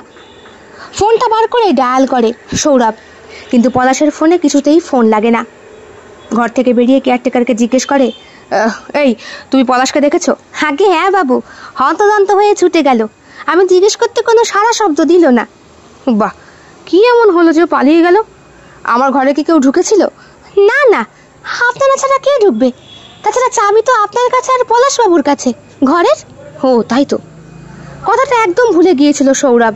ফোনটা বার করে ডায়াল করে সৌরভ, কিন্তু পলাশের ফোনে কিছুতেই ফোন লাগে না। ঘর থেকে বেরিয়ে কেয়ারটেকারকে জিজ্ঞেস করে, এই তুমি পলাশকে দেখেছো? আগে হ্যাঁ বাবু, হন্তদন্ত হয়ে ছুটে গেল, আমি জিজ্ঞেস করতে কোনো সারা শব্দ দিল না। বাহ, কি এমন হলো যে পালিয়ে গেল? আমার ঘরে কি কেউ ঢুকেছিল? না না, আপনারা ছাড়া কে ঢুকবে? তাছাড়া চাবি তো আপনার কাছে আর পলাশবাবুর কাছে ঘরের। ও তাই তো, কথাটা একদম ভুলে গিয়েছিল সৌরভ।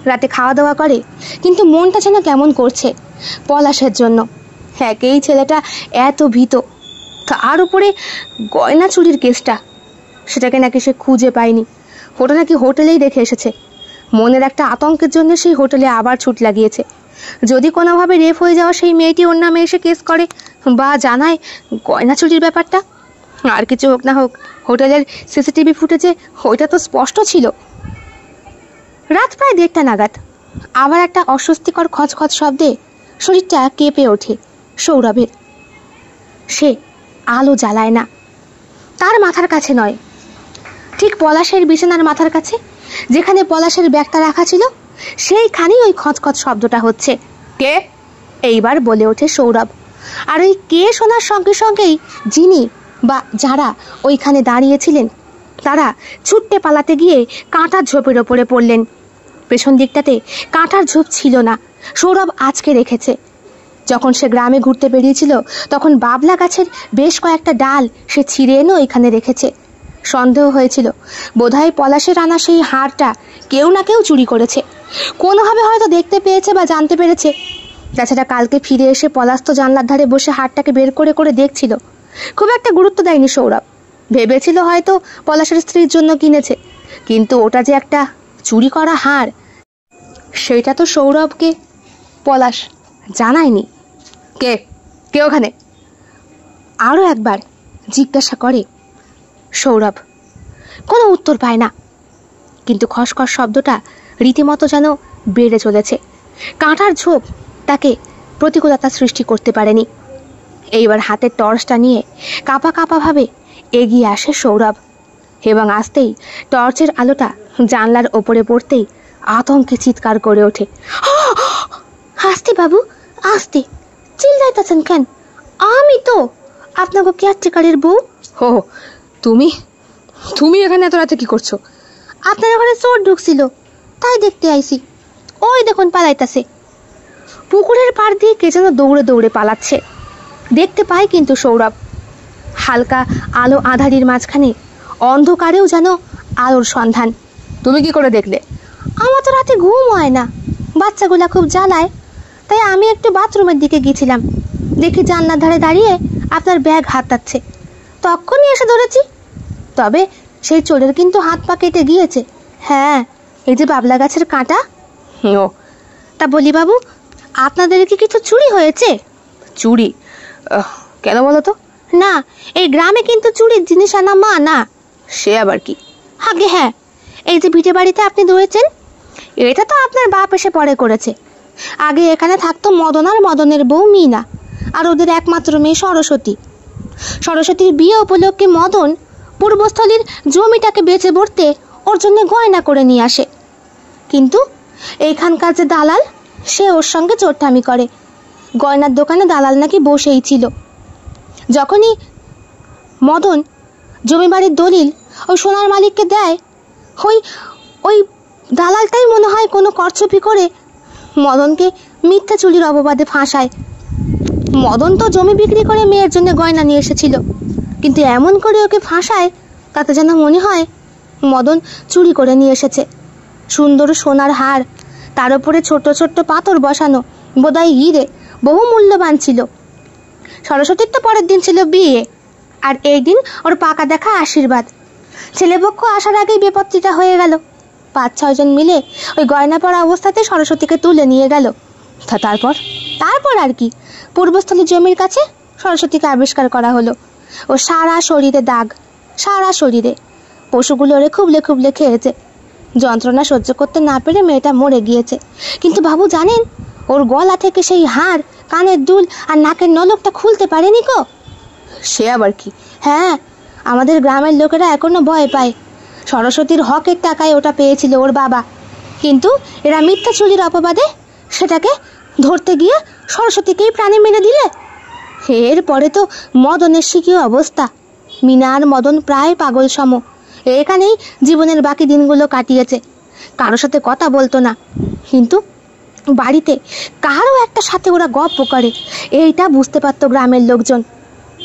রাতে খাওয়া দাওয়া করে, কিন্তু মনটা যেন কেমন করছে পলাশের জন্য। একেই ছেলেটা এত ভীত, তার উপরে গয়না চুরির কেসটা, সেটাকে নাকি সে খুঁজে পায়নি, ওটা নাকি হোটেলেই রেখে এসেছে। মনের একটা আতঙ্কের জন্য সেই হোটেলে আবার ছুট লাগিয়েছে। যদি কোনোভাবে রেপ হয়ে যাওয়া সেই মেয়েটি ওর নামে এসে কেস করে বা জানায় গয়না চুরির ব্যাপারটা, আর কিছু হোক না হোক হোটেলের সিসিটিভি ফুটেজে ওইটা তো স্পষ্ট ছিল। রাত প্রায় 1:30 নাগাদ আবার একটা অস্বস্তিকর খচখচ শব্দে শরীরটা কেঁপে ওঠে সৌরভের। সে আলো জ্বালায় না, তার মাথার কাছে নয়, ঠিক পলাশের বিছানার মাথার কাছে, যেখানে পলাশের ব্যাগটা রাখা ছিল, সেইখানেই ওই খচখচ শব্দটা হচ্ছে। কে? এইবার বলে ওঠে সৌরভ। আর ওই কে শোনার সঙ্গে সঙ্গেই যিনি বা যারা ওইখানে দাঁড়িয়েছিলেন তারা ছুটতে পালাতে গিয়ে কাঁটার ঝোপের ওপরে পড়লেন। পেছন দিকটাতে কাঁটার ঝোপ ছিল না, সৌরভ আজকে রেখেছে। যখন সে গ্রামে ঘুরতে বেরিয়েছিল তখন বাবলা গাছের বেশ কয়েকটা ডাল সে ছিঁড়ে এনে ওইখানে রেখেছে। সন্দেহ হয়েছিল বোধহয় পলাশের আনা সেই হারটা কেউ না কেউ চুরি করেছে, কোনোভাবে হয়তো দেখতে পেয়েছে বা জানতে পেরেছে। তাছাড়া কালকে ফিরে এসে পলাশ তো জানলার ধারে বসে হারটাকে বের করে করে দেখছিল, খুব একটা গুরুত্ব দেয়নি সৌরভ। ভেবেছিল হয়তো পলাশের স্ত্রীর জন্য কিনেছে, কিন্তু ওটা যে একটা চুরি করা হার সেটা তো সৌরভকে পলাশ জানায়নি। কে কে ওখানে? আরও একবার জিজ্ঞাসা করে সৌরভ। কোনো উত্তর পায় না, কিন্তু খসখস শব্দটা রীতিমতো যেন বেড়ে চলেছে। কাঁটার ঝোপ তাকে প্রতিকূলতা সৃষ্টি করতে পারেনি। এইবার হাতের টর্চটা নিয়ে কাঁপা কাঁপা ভাবে এগিয়ে আসে সৌরভ, এবং আসতেই টর্চের আলোটা জানলার ওপরে পড়তেই আতঙ্কে চিৎকার করে ওঠে, আস্তে বাবু আস্তে, চিল্লাইতেছেন কেন? আমি তো আপনাকে কেয়ারটেকারের বউ। হো, তুমি তুমি এখানে এত রাতে কি করছো? আপনার ঘরে চোর ঢুকছিল, তাই দেখতে আইছি। ওই দেখুন পালাইতাছে। পুকুরের পাড় দিয়ে কে যেন দৌড়ে দৌড়ে পালাচ্ছে দেখতে পায় কিন্তু সৌরভ। হালকা আলো আঁধারির মাঝখানে অন্ধকারেও যেন আলোর সন্ধান। তুমি কি করে দেখলে? আমার তো রাতে ঘুম হয় না, বাচ্চাগুলা খুব জ্বালায়, তাই আমি একটু বাথরুমের দিকে গিয়েছিলাম, দেখি জানলার ধারে দাঁড়িয়ে আপনার ব্যাগ হাতাচ্ছে, তখনই এসে ধরেছি। তবে সেই চোরের কিন্তু হাত পা কেটে গিয়েছে। হ্যাঁ, এই যে বাবলা গাছের কাঁটা। ও, তা বলি বাবু, আপনাদের কি কিছু চুরি হয়েছে? চুরি? কেন বলো তো? না, এই গ্রামে কিন্তু চুরির জিনিস আনা মা না। সে আবার কি? আগে হ্যাঁ, এই যে ভিটে বাড়িতে আপনি ধরেছেন, এটা তো আপনার বাপ এসে পরে করেছে। আগে এখানে থাকতো মদন আর মদনের বউ মিনা, আর ওদের একমাত্র মেয়ে সরস্বতী। সরস্বতীর বিয়ে উপলক্ষে মদন পূর্বস্থলীর জমিটাকে বেচে বসতে ওর জন্য গয়না করে নিয়ে আসে। কিন্তু এইখানকার যে দালাল, সে ওর সঙ্গে চোরটামি করে। গয়নার দোকানে দালাল নাকি বসেই ছিল। যখনই মদন জমি বাড়ির দলিল ওই সোনার মালিককে দেয়, ওই দালালটাই মনে হয় কোনো করচুপি করে মদনকে মিথ্যা চুরির অপবাদে ফাঁসায়। মদন তো জমি বিক্রি করে মেয়ের জন্য গয়না নিয়ে এসেছিল, কিন্তু এমন করে ওকে ফাঁসায় তাতে যেন মনে হয় মদন চুরি করে নিয়ে এসেছে। সুন্দর সোনার হার, তার উপরে ছোট ছোট্ট পাথর বসানো, বোধহয় হিরে, বহু মূল্যবান ছিল। সরস্বতীর তো পরের দিন ছিল বিয়ে, আর এই দিন ওর পাকা দেখা আশীর্বাদ। ছেলেপক্ষ আসার আগেই বিপত্তিটা হয়ে গেল। 5-6 জন মিলে ওই গয়না পরা অবস্থাতে সরস্বতীকে তুলে নিয়ে গেল। তারপর আর কি, পূর্বস্থলী জমির কাছে সরস্বতীকে আবিষ্কার করা হলো। ও সারা শরীরে দাগ, সারা শরীরে। পশুগুলো ওরে খুবলে খুবলে খেয়েছে। যন্ত্রণা সহ্য করতে না পেরে মেয়েটা মরে গিয়েছে। কিন্তু বাবু জানেন, ওর গলা থেকে সেই হাড়, কানের দুল আর নাকের নলকটা খুলতে পারেনি গো। সে আবার কি? হ্যাঁ, আমাদের গ্রামের লোকেরা এখনো ভয় পায়। সরস্বতীর হকের টাকায় ওটা পেয়েছিল ওর বাবা, কিন্তু এরা মিথ্যা চুরির অপবাদে সেটাকে ধরতে গিয়ে সরস্বতীকেই প্রাণে মেরে দিলে। এরপরে তো মদনের শিখি অবস্থা। মিনা আর মদন প্রায় পাগল সম। এখানেই জীবনের বাকি দিনগুলো কাটিয়েছে। কারোর সাথে কথা বলতো না, কিন্তু বাড়িতে কারো একটা সাথে ওরা গপ্প করে, এইটা বুঝতে পারতো গ্রামের লোকজন।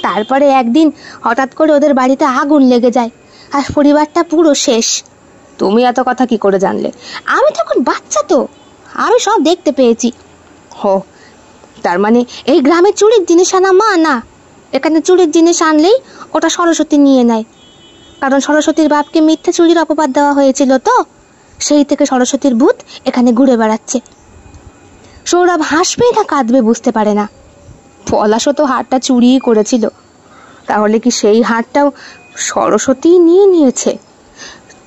তারপরে একদিন হঠাৎ করে ওদের বাড়িতে আগুন লেগে যায়, আর পরিবারটা পুরো শেষ। তুমি এত কথা কি করে জানলে? আমি তখন বাচ্চা, তো আমি সব দেখতে পেয়েছি। হো, তার মানে এই গ্রামে চুরির জিনিস আনা মা না। এখানে চুরির জিনিস আনলেই ওটা সরস্বতী নিয়ে নেয়, কারণ সরস্বতীর বাপকে মিথ্যে চুরির অপবাদ দেওয়া হয়েছিল, তো সেই থেকে সরস্বতীর ভূত এখানে ঘুরে বেড়াচ্ছে। সৌরভ হাসবে না কাঁদবে বুঝতে পারে না। পলাশও তো হারটা চুরিই করেছিল, তাহলে কি সেই হারটাও সরস্বতী নিয়ে নিয়েছে?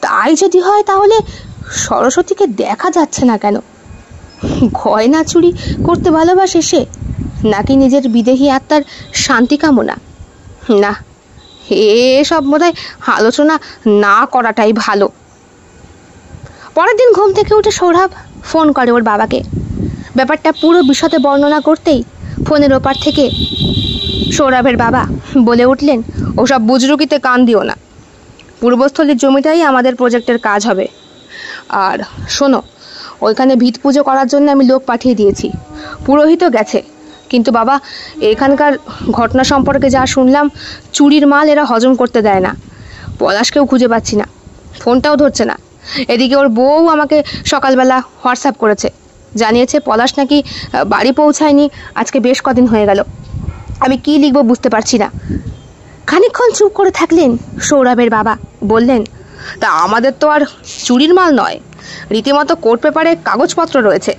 তাই যদি হয়, তাহলে সরস্বতীকে দেখা যাচ্ছে না কেন? গয়না চুরি করতে ভালোবাসে সে, নাকি নিজের বিদেহী আত্মার শান্তি কামনা? না, এসব বোধহয় আলোচনা না করাটাই ভালো। পরের দিন ঘুম থেকে উঠে সৌরভ ফোন করে ওর বাবাকে। ব্যাপারটা পুরো বিশদে বর্ণনা করতেই ফোনের ওপার থেকে সৌরভের বাবা বলে উঠলেন, ওসব বুজরুকিতে কান দিও না। পূর্বস্থলীর জমিটাই আমাদের প্রজেক্টের কাজ হবে। আর শোনো, ওইখানে ভিত পুজো করার জন্য আমি লোক পাঠিয়ে দিয়েছি, পুরোহিতও গেছে। কিন্তু বাবা, এখানকার ঘটনা সম্পর্কে যা শুনলাম, চুরির মাল এরা হজম করতে দেয় না। পলাশকেও খুঁজে পাচ্ছি না, ফোনটাও ধরছে না। এদিকে ওর বউ আমাকে সকালবেলা হোয়াটসঅ্যাপ করেছে, জানিয়েছে পলাশ নাকি বাড়ি পৌঁছায়নি, আজকে বেশ কদিন হয়ে গেল। আমি কি লিখবো বুঝতে পারছি না। খানিকক্ষণ চুপ করে থাকলেন সৌরভের বাবা, বললেন, তা আমাদের তো আর চুরির মাল নয়, রীতিমতো কোর্ট পেপারে কাগজপত্র রয়েছে,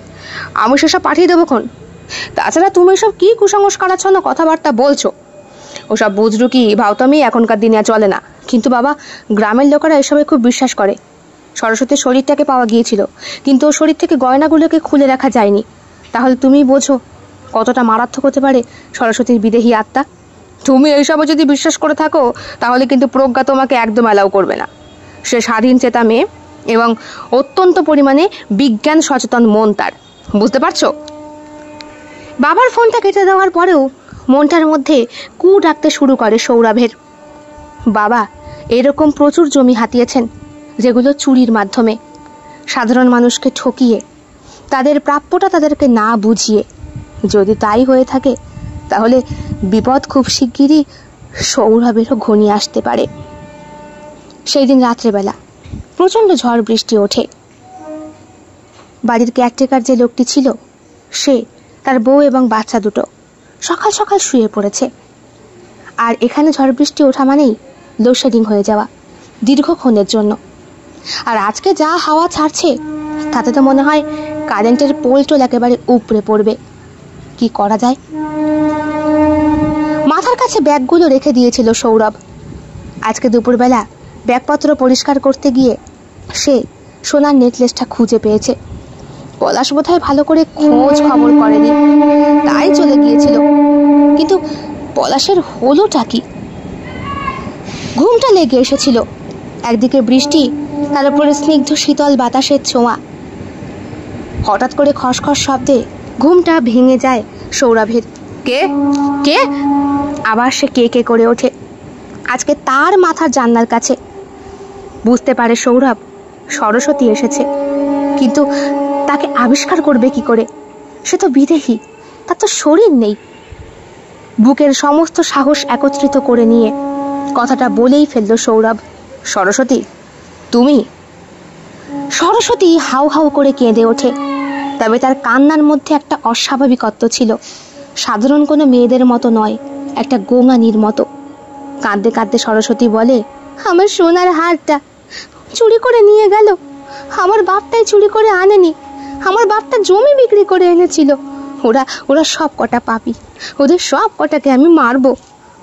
আমি সেসব পাঠিয়ে দেবো খন। তাছাড়া তুমি এসব কি কুসংস্কারাচ্ছন্ন কথাবার্তা বলছো? ওসব বুজরুকি ভাওতামি এখনকার দিনে চলে না। কিন্তু বাবা, গ্রামের লোকেরা এসবে খুব বিশ্বাস করে। সরস্বতীর শরীরটাকে পাওয়া গিয়েছিল, কিন্তু ওর শরীর থেকে গয়নাগুলোকে খুলে রাখা যায়নি। তাহলে তুমি বোঝো কতটা মারাত্মক হতে পারে সরস্বতীর বিদেহী আত্মা। তুমি এইসবে যদি বিশ্বাস করে থাকো, তাহলে কিন্তু প্রজ্ঞা তোমাকে একদম অ্যালাউ করবে না। সে স্বাধীন চেতা মেয়ে এবং অত্যন্ত পরিমাণে বিজ্ঞান সচেতন মন তার, বুঝতে পারছো? বাবার ফোনটা কেটে দেওয়ার পরেও মনটার মধ্যে কু ডাকতে শুরু করে সৌরভের। বাবা এরকম প্রচুর জমি হাতিয়েছেন, যেগুলো চুরির মাধ্যমে, সাধারণ মানুষকে ঠকিয়ে, তাদের প্রাপ্যটা তাদেরকে না বুঝিয়ে। যদি তাই হয়ে থাকে, তাহলে বিপদ খুব শিগগিরই সৌরভেরও ঘনিয়ে আসতে পারে। সেই দিন রাত্রেবেলা প্রচণ্ড ঝড় বৃষ্টি ওঠে। বাড়ির কেয়ারটেকার যে লোকটি ছিল, সে তার বউ এবং বাচ্চা দুটো সকাল সকাল শুয়ে পড়েছে। আর এখানে ঝড় বৃষ্টি ওঠা মানেই লোডশেডিং হয়ে যাওয়া দীর্ঘক্ষণের জন্য। আর আজকে যা হাওয়া ছাড়ছে তাতে তো মনে হয় কারেন্টের পোলটোল একেবারে উপড়ে পড়বে। কি করা যায়? মাথার কাছে ব্যাগগুলো রেখে দিয়েছিল সৌরভ। আজকে দুপুরবেলা ব্যাগপত্র পরিষ্কার করতে গিয়ে সে সোনার নেকলেসটা খুঁজে পেয়েছে। পলাশ বোধহয় ভালো করে খোঁজ খবর করেনি, তাই চলে গিয়েছিল। কিন্তু পলাশের হলোটা কি? ঘুমটা লেগে এসেছিল। একদিকে বৃষ্টি, তার উপরে স্নিগ্ধ শীতল বাতাসের ছোঁয়া। হঠাৎ করে খসখস শব্দে ঘুমটা ভেঙে যায় সৌরভের। কে কে? আবার সে কে কে করে ওঠে। আজকে তার মাথার জানলার কাছে। বুঝতে পারে সৌরভ সরস্বতী এসেছে, কিন্তু তাকে আবিষ্কার করবে কি করে? সে তো বিদেহী, তার তো শরীর নেই। বুকের সমস্ত সাহস একত্রিত করে নিয়ে কথাটা বলেই ফেলল সৌরভ। সরস্বতী, তুমি? সরস্বতী হাউ হাউ করে কেঁদে ওঠে। তবে তার কান্নার মধ্যে একটা অস্বাভাবিকত্ব ছিল। সাধারণ কোনো মেয়েদের মতো নয়, একটা গোঙানির মতো। কাঁদতে কাঁদতে সরস্বতী বলে, আমার সোনার হারটা চুরি করে নিয়ে গেল। আমার বাপটাই চুরি করে আনেনি, আমার বাপটা জমি বিক্রি করে এনেছিল। ওরা সব কটা পাপী, ওদের সব কটাকে আমি মারবো।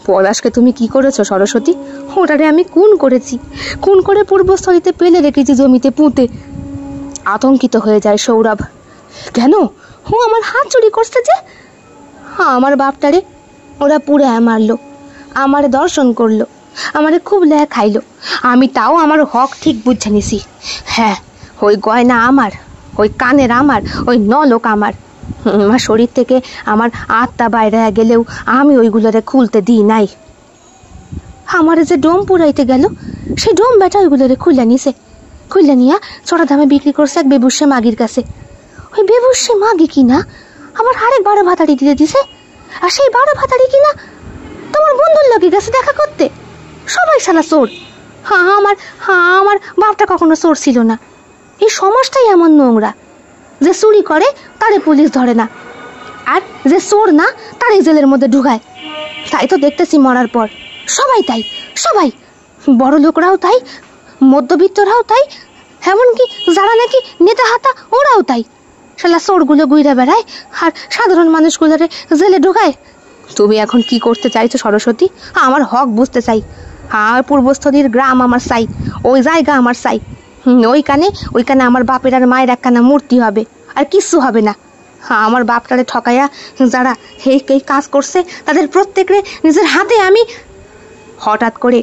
পলাশকে তুমি কি করেছো সরস্বতী? ওটারে আমি খুন করেছি, খুন করে পূর্বস্থলীতে ফেলে রেখেছি জমিতে পুঁতে। আতঙ্কিত হয়ে যায় সৌরভ। কেন? আমার হাত চুরি করছে যে? আমার বাপটারে ওরা পুরে মারলো, আমারে দর্শন করলো, আমারে খুব ল্যা খাইলো। আমি তাও আমার হক ঠিক বুঝে নিছি। হ্যাঁ, ওই গয়না আমার, ওই কানের আমার, ওই নলক আমার। আমার শরীর থেকে আমার আত্মা বাইরে গেলেও আমি ওইগুলোরে খুলতে দিই নাই। আমারে যে ডোম পুরাইতে গেল, সেই ডোম বেটা ওইগুলোরে খুলে নিছে। খুলে নিয়া চড়া দামে বিক্রি করছে এক বেবুসে মাগির কাছে। ওই বেবুসে মাগি কিনা আমার আরেক 12 ভাতাড়ি দিয়ে দিছে। আর সেই 12 ভাতাড়ি কিনা তোমার বন্ধুর লোকের কাছে দেখা করতে। সবাই শালা চোর। আমার বাপটা কখনো চোর ছিল না। এই সমাজটাই এমন নোংরা, যে চুরি করে তারে পুলিশ ধরে না, আর যে চোর না তারে জেলের মধ্যে ঢুকায়। তাই তো দেখতেছি মরার পর সবাই তাই, সবাই, বড় লোকরাও তাই, মধ্যবিত্তরাও তাই, এমনকি যারা নাকি নেতা হাতা ওরাও তাই। শালা চোরগুলো ঘুরে বেড়ায় আর সাধারণ মানুষগুলোরে জেলে ঢুকায়। তুমি এখন কি করতে চাইছো সরস্বতী? আমার হক বুঝতে চাই। আর পূর্বস্থলীর গ্রাম আমার চাই, ওই জায়গা আমার চাই। ওইখানে আমার বাপের আর মায়ের একখানা মূর্তি হবে, আর কিচ্ছু হবে না। আমার বাপটারে ঠকাইয়া যারা এই কাজ করছে তাদের প্রত্যেকরে নিজের হাতে আমি। হঠাৎ করে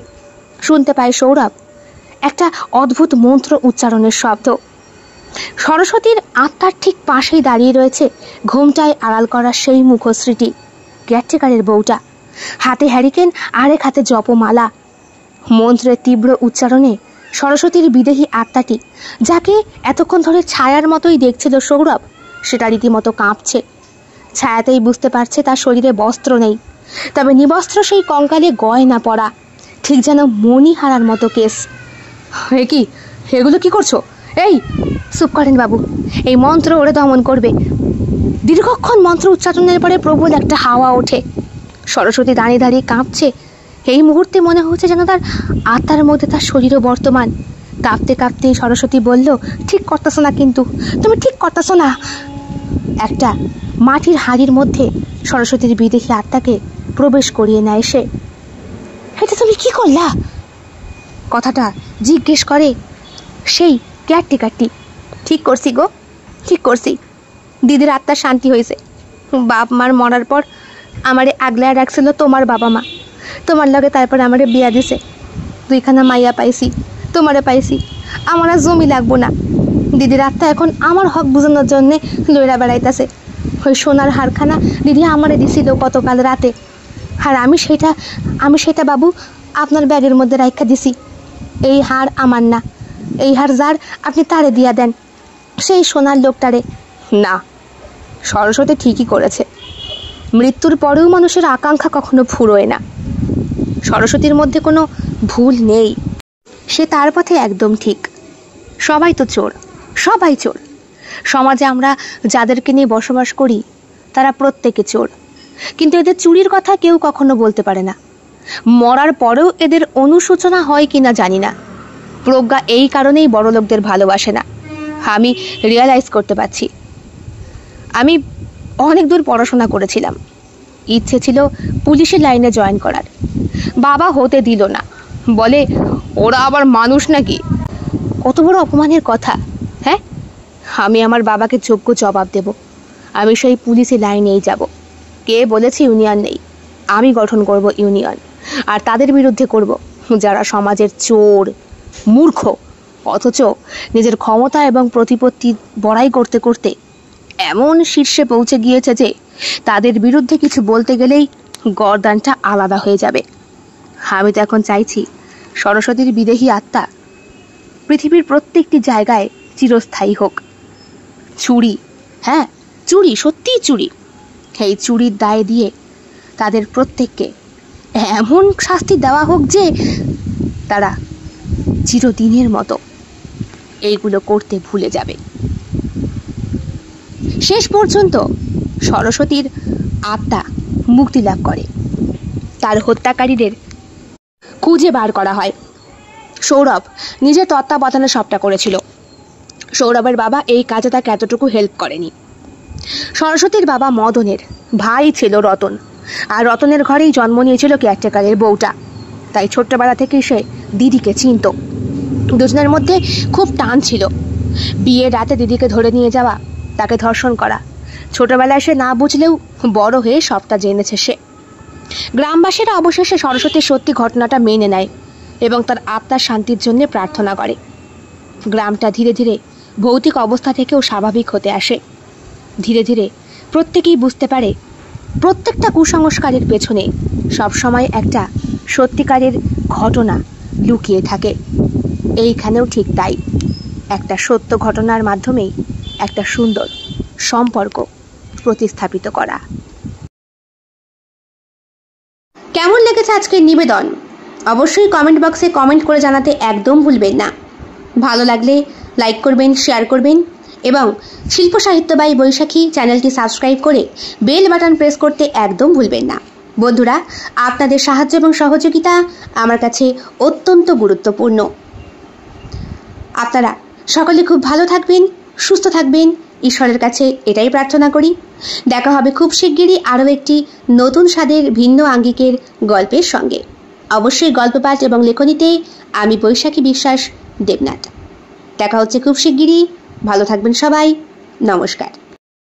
শুনতে পায় সৌরভ একটা অদ্ভুত মন্ত্র উচ্চারণের শব্দ। সরস্বতীর আত্মার ঠিক পাশেই দাঁড়িয়ে রয়েছে ঘুমটায় আড়াল করা সেই মুখশ্রীটি, কেয়ারটেকারের বউটা। হাতে হ্যারিকেন, আরেক হাতে জপমালা। মন্ত্রের তীব্র উচ্চারণে সরস্বতীর বিদেহী আত্মাটি, যাকে এতক্ষণ ধরে ছায়ার মতোই দেখছিল সৌরভ, সেটা রীতিমতো কাঁপছে। ছায়াতেই বুঝতে পারছে তার শরীরে বস্ত্র নেই, তবে নিবস্ত্র সেই কঙ্কালে গয়না পরা, ঠিক যেন মণি হারার মতো কেস। কি এগুলো কি করছো? এই চুপ করেন বাবু, এই মন্ত্র ওরে দমন করবে। দীর্ঘক্ষণ মন্ত্র উচ্চারণের পরে প্রবল একটা হাওয়া ওঠে। সরস্বতী দাঁড়িয়ে দাঁড়িয়ে কাঁপছে। এই মুহূর্তে মনে হচ্ছে যেন তার আত্মার মধ্যে তার শরীরও বর্তমান। কাঁপতে কাঁপতে সরস্বতী বলল, ঠিক করতেছো না কিন্তু, তুমি ঠিক করতেছো না। একটা মাটির হাড়ির মধ্যে সরস্বতীর বিদেহী আত্মাকে প্রবেশ করিয়ে নেয় সে। এটা তুমি কি করলা? কথাটা জিজ্ঞেস করে সেই কেয়ারটেকারটি। ঠিক করছি গো, ঠিক করছি। দিদির আত্মার শান্তি হয়েছে। বাপ মার মরার পর আমারে আগলায় রাখছিল তোমার বাবা মা, তোমার লগে তারপরে আমারে বিয়া দিছে। 2খানা মাইয়া পাইছি, তোমারে পাইছি। আমার আর জমি লাগবো না। দিদির আত্মা এখন আমার হক বুঝানোর জন্যে লইরা বেড়াইতেছে। ওই সোনার হারখানা দিদি আমারে দিছিল গতকাল রাতে, আর আমি সেটা বাবু আপনার ব্যাগের মধ্যে রাইখা দিছি। এই হার আমার না, এই হার যার আপনি তারে দিয়া দেন, সেই সোনার লোকটারে। না, সরস্বতী ঠিকই করেছে। মৃত্যুর পরেও মানুষের আকাঙ্ক্ষা কখনো ফুরোয় না। সরস্বতীর মধ্যে কোনো ভুল নেই, সে তার পথে একদম ঠিক। সবাই তো চোর, সবাই চোর। সমাজে আমরা যাদেরকে নিয়ে বসবাস করি তারা প্রত্যেকে চোর, কিন্তু এদের চুরির কথা কেউ কখনো বলতে পারে না। মরার পরেও এদের অনুশোচনা হয় কিনা জানি না। প্রজ্ঞা এই কারণেই বড় লোকদের ভালোবাসে না। আমি রিয়ালাইজ করতে পারছি। আমি অনেক দূর পড়াশোনা করেছিলাম, ইচ্ছে ছিল পুলিশের লাইনে জয়েন করার। বাবা হতে দিল না, বলে ওরা আবার মানুষ নাকি। কত বড় অপমানের কথা। হ্যাঁ, আমি আমার বাবাকে যোগ্য জবাব দেব। আমি সেই পুলিশের লাইনেই যাব। কে বলেছে ইউনিয়ন নেই? আমি গঠন করব ইউনিয়ন, আর তাদের বিরুদ্ধে করব যারা সমাজের চোর, মূর্খ, অথচ নিজের ক্ষমতা এবং প্রতিপত্তি বড়াই করতে করতে এমন শীর্ষে পৌঁছে গিয়েছে যে তাদের বিরুদ্ধে কিছু বলতে গেলেই গর্দানটা আলাদা হয়ে যাবে। আমি তো এখন চাইছি সরস্বতীর বিদেহী আত্মা পৃথিবীর প্রত্যেকটি জায়গায় চিরস্থায়ী হোক। চুরি, হ্যাঁ চুরি, সত্যিই চুরি, এই চুরির দায়ে দিয়ে তাদের প্রত্যেককে এমন শাস্তি দেওয়া হোক যে তারা চিরদিনের মতো এইগুলো করতে ভুলে যাবে। শেষ পর্যন্ত সরস্বতীর আত্মা মুক্তি লাভ করে। তার হত্যাকারীদের খুঁজে বার করা হয়। সৌরভ নিজের তত্ত্বাবধানে সবটা করেছিল। সৌরভের বাবা এই কাজে তাকে এতটুকু হেল্প করেনি। সরস্বতীর বাবা মদনের ভাই ছিল রতন, আর রতনের ঘরেই জন্ম নিয়েছিল কেয়ারটেকারের বউটা। তাই ছোট্টবেলা থেকেই সে দিদিকে চিনত। দুজনের মধ্যে খুব টান ছিল। বিয়ের রাতে দিদিকে ধরে নিয়ে যাওয়া, তাকে ধর্ষণ করা, ছোটবেলায় সে না বুঝলেও বড় হয়ে সবটা জেনেছে সে। গ্রামবাসীরা অবশেষে সরস্বতীর সত্যি ঘটনাটা মেনে নেয় এবং তার আত্মার শান্তির জন্য প্রার্থনা করে। গ্রামটা ধীরে ধীরে ভৌতিক অবস্থা থেকেও স্বাভাবিক হতে আসে। ধীরে ধীরে প্রত্যেকেই বুঝতে পারে প্রত্যেকটা কুসংস্কারের পেছনে সবসময় একটা সত্যিকারের ঘটনা লুকিয়ে থাকে। এইখানেও ঠিক তাই, একটা সত্য ঘটনার মাধ্যমেই একটা সুন্দর সম্পর্ক প্রতিস্থাপিত করা। কেমন লেগেছে আজকের নিবেদন? অবশ্যই কমেন্ট বক্সে কমেন্ট করে জানাতে একদম ভুলবেন না। ভালো লাগলে লাইক করবেন, শেয়ার করবেন এবং শিল্প সাহিত্য বাই বৈশাখী চ্যানেলটি সাবস্ক্রাইব করে বেল বাটন প্রেস করতে একদম ভুলবেন না। বন্ধুরা, আপনাদের সাহায্য এবং সহযোগিতা আমার কাছে অত্যন্ত গুরুত্বপূর্ণ। আপনারা সকলে খুব ভালো থাকবেন, সুস্থ থাকবেন, ঈশ্বরের কাছে এটাই প্রার্থনা করি। দেখা হবে খুব শিগগিরই আরও একটি নতুন স্বাদের ভিন্ন আঙ্গিকের গল্পের সঙ্গে। অবশ্যই গল্প পাঠ এবং লেখনীতে আমি বৈশাখী বিশ্বাস দেবনাথ। দেখা হচ্ছে খুব শিগগিরই। ভালো থাকবেন সবাই। নমস্কার।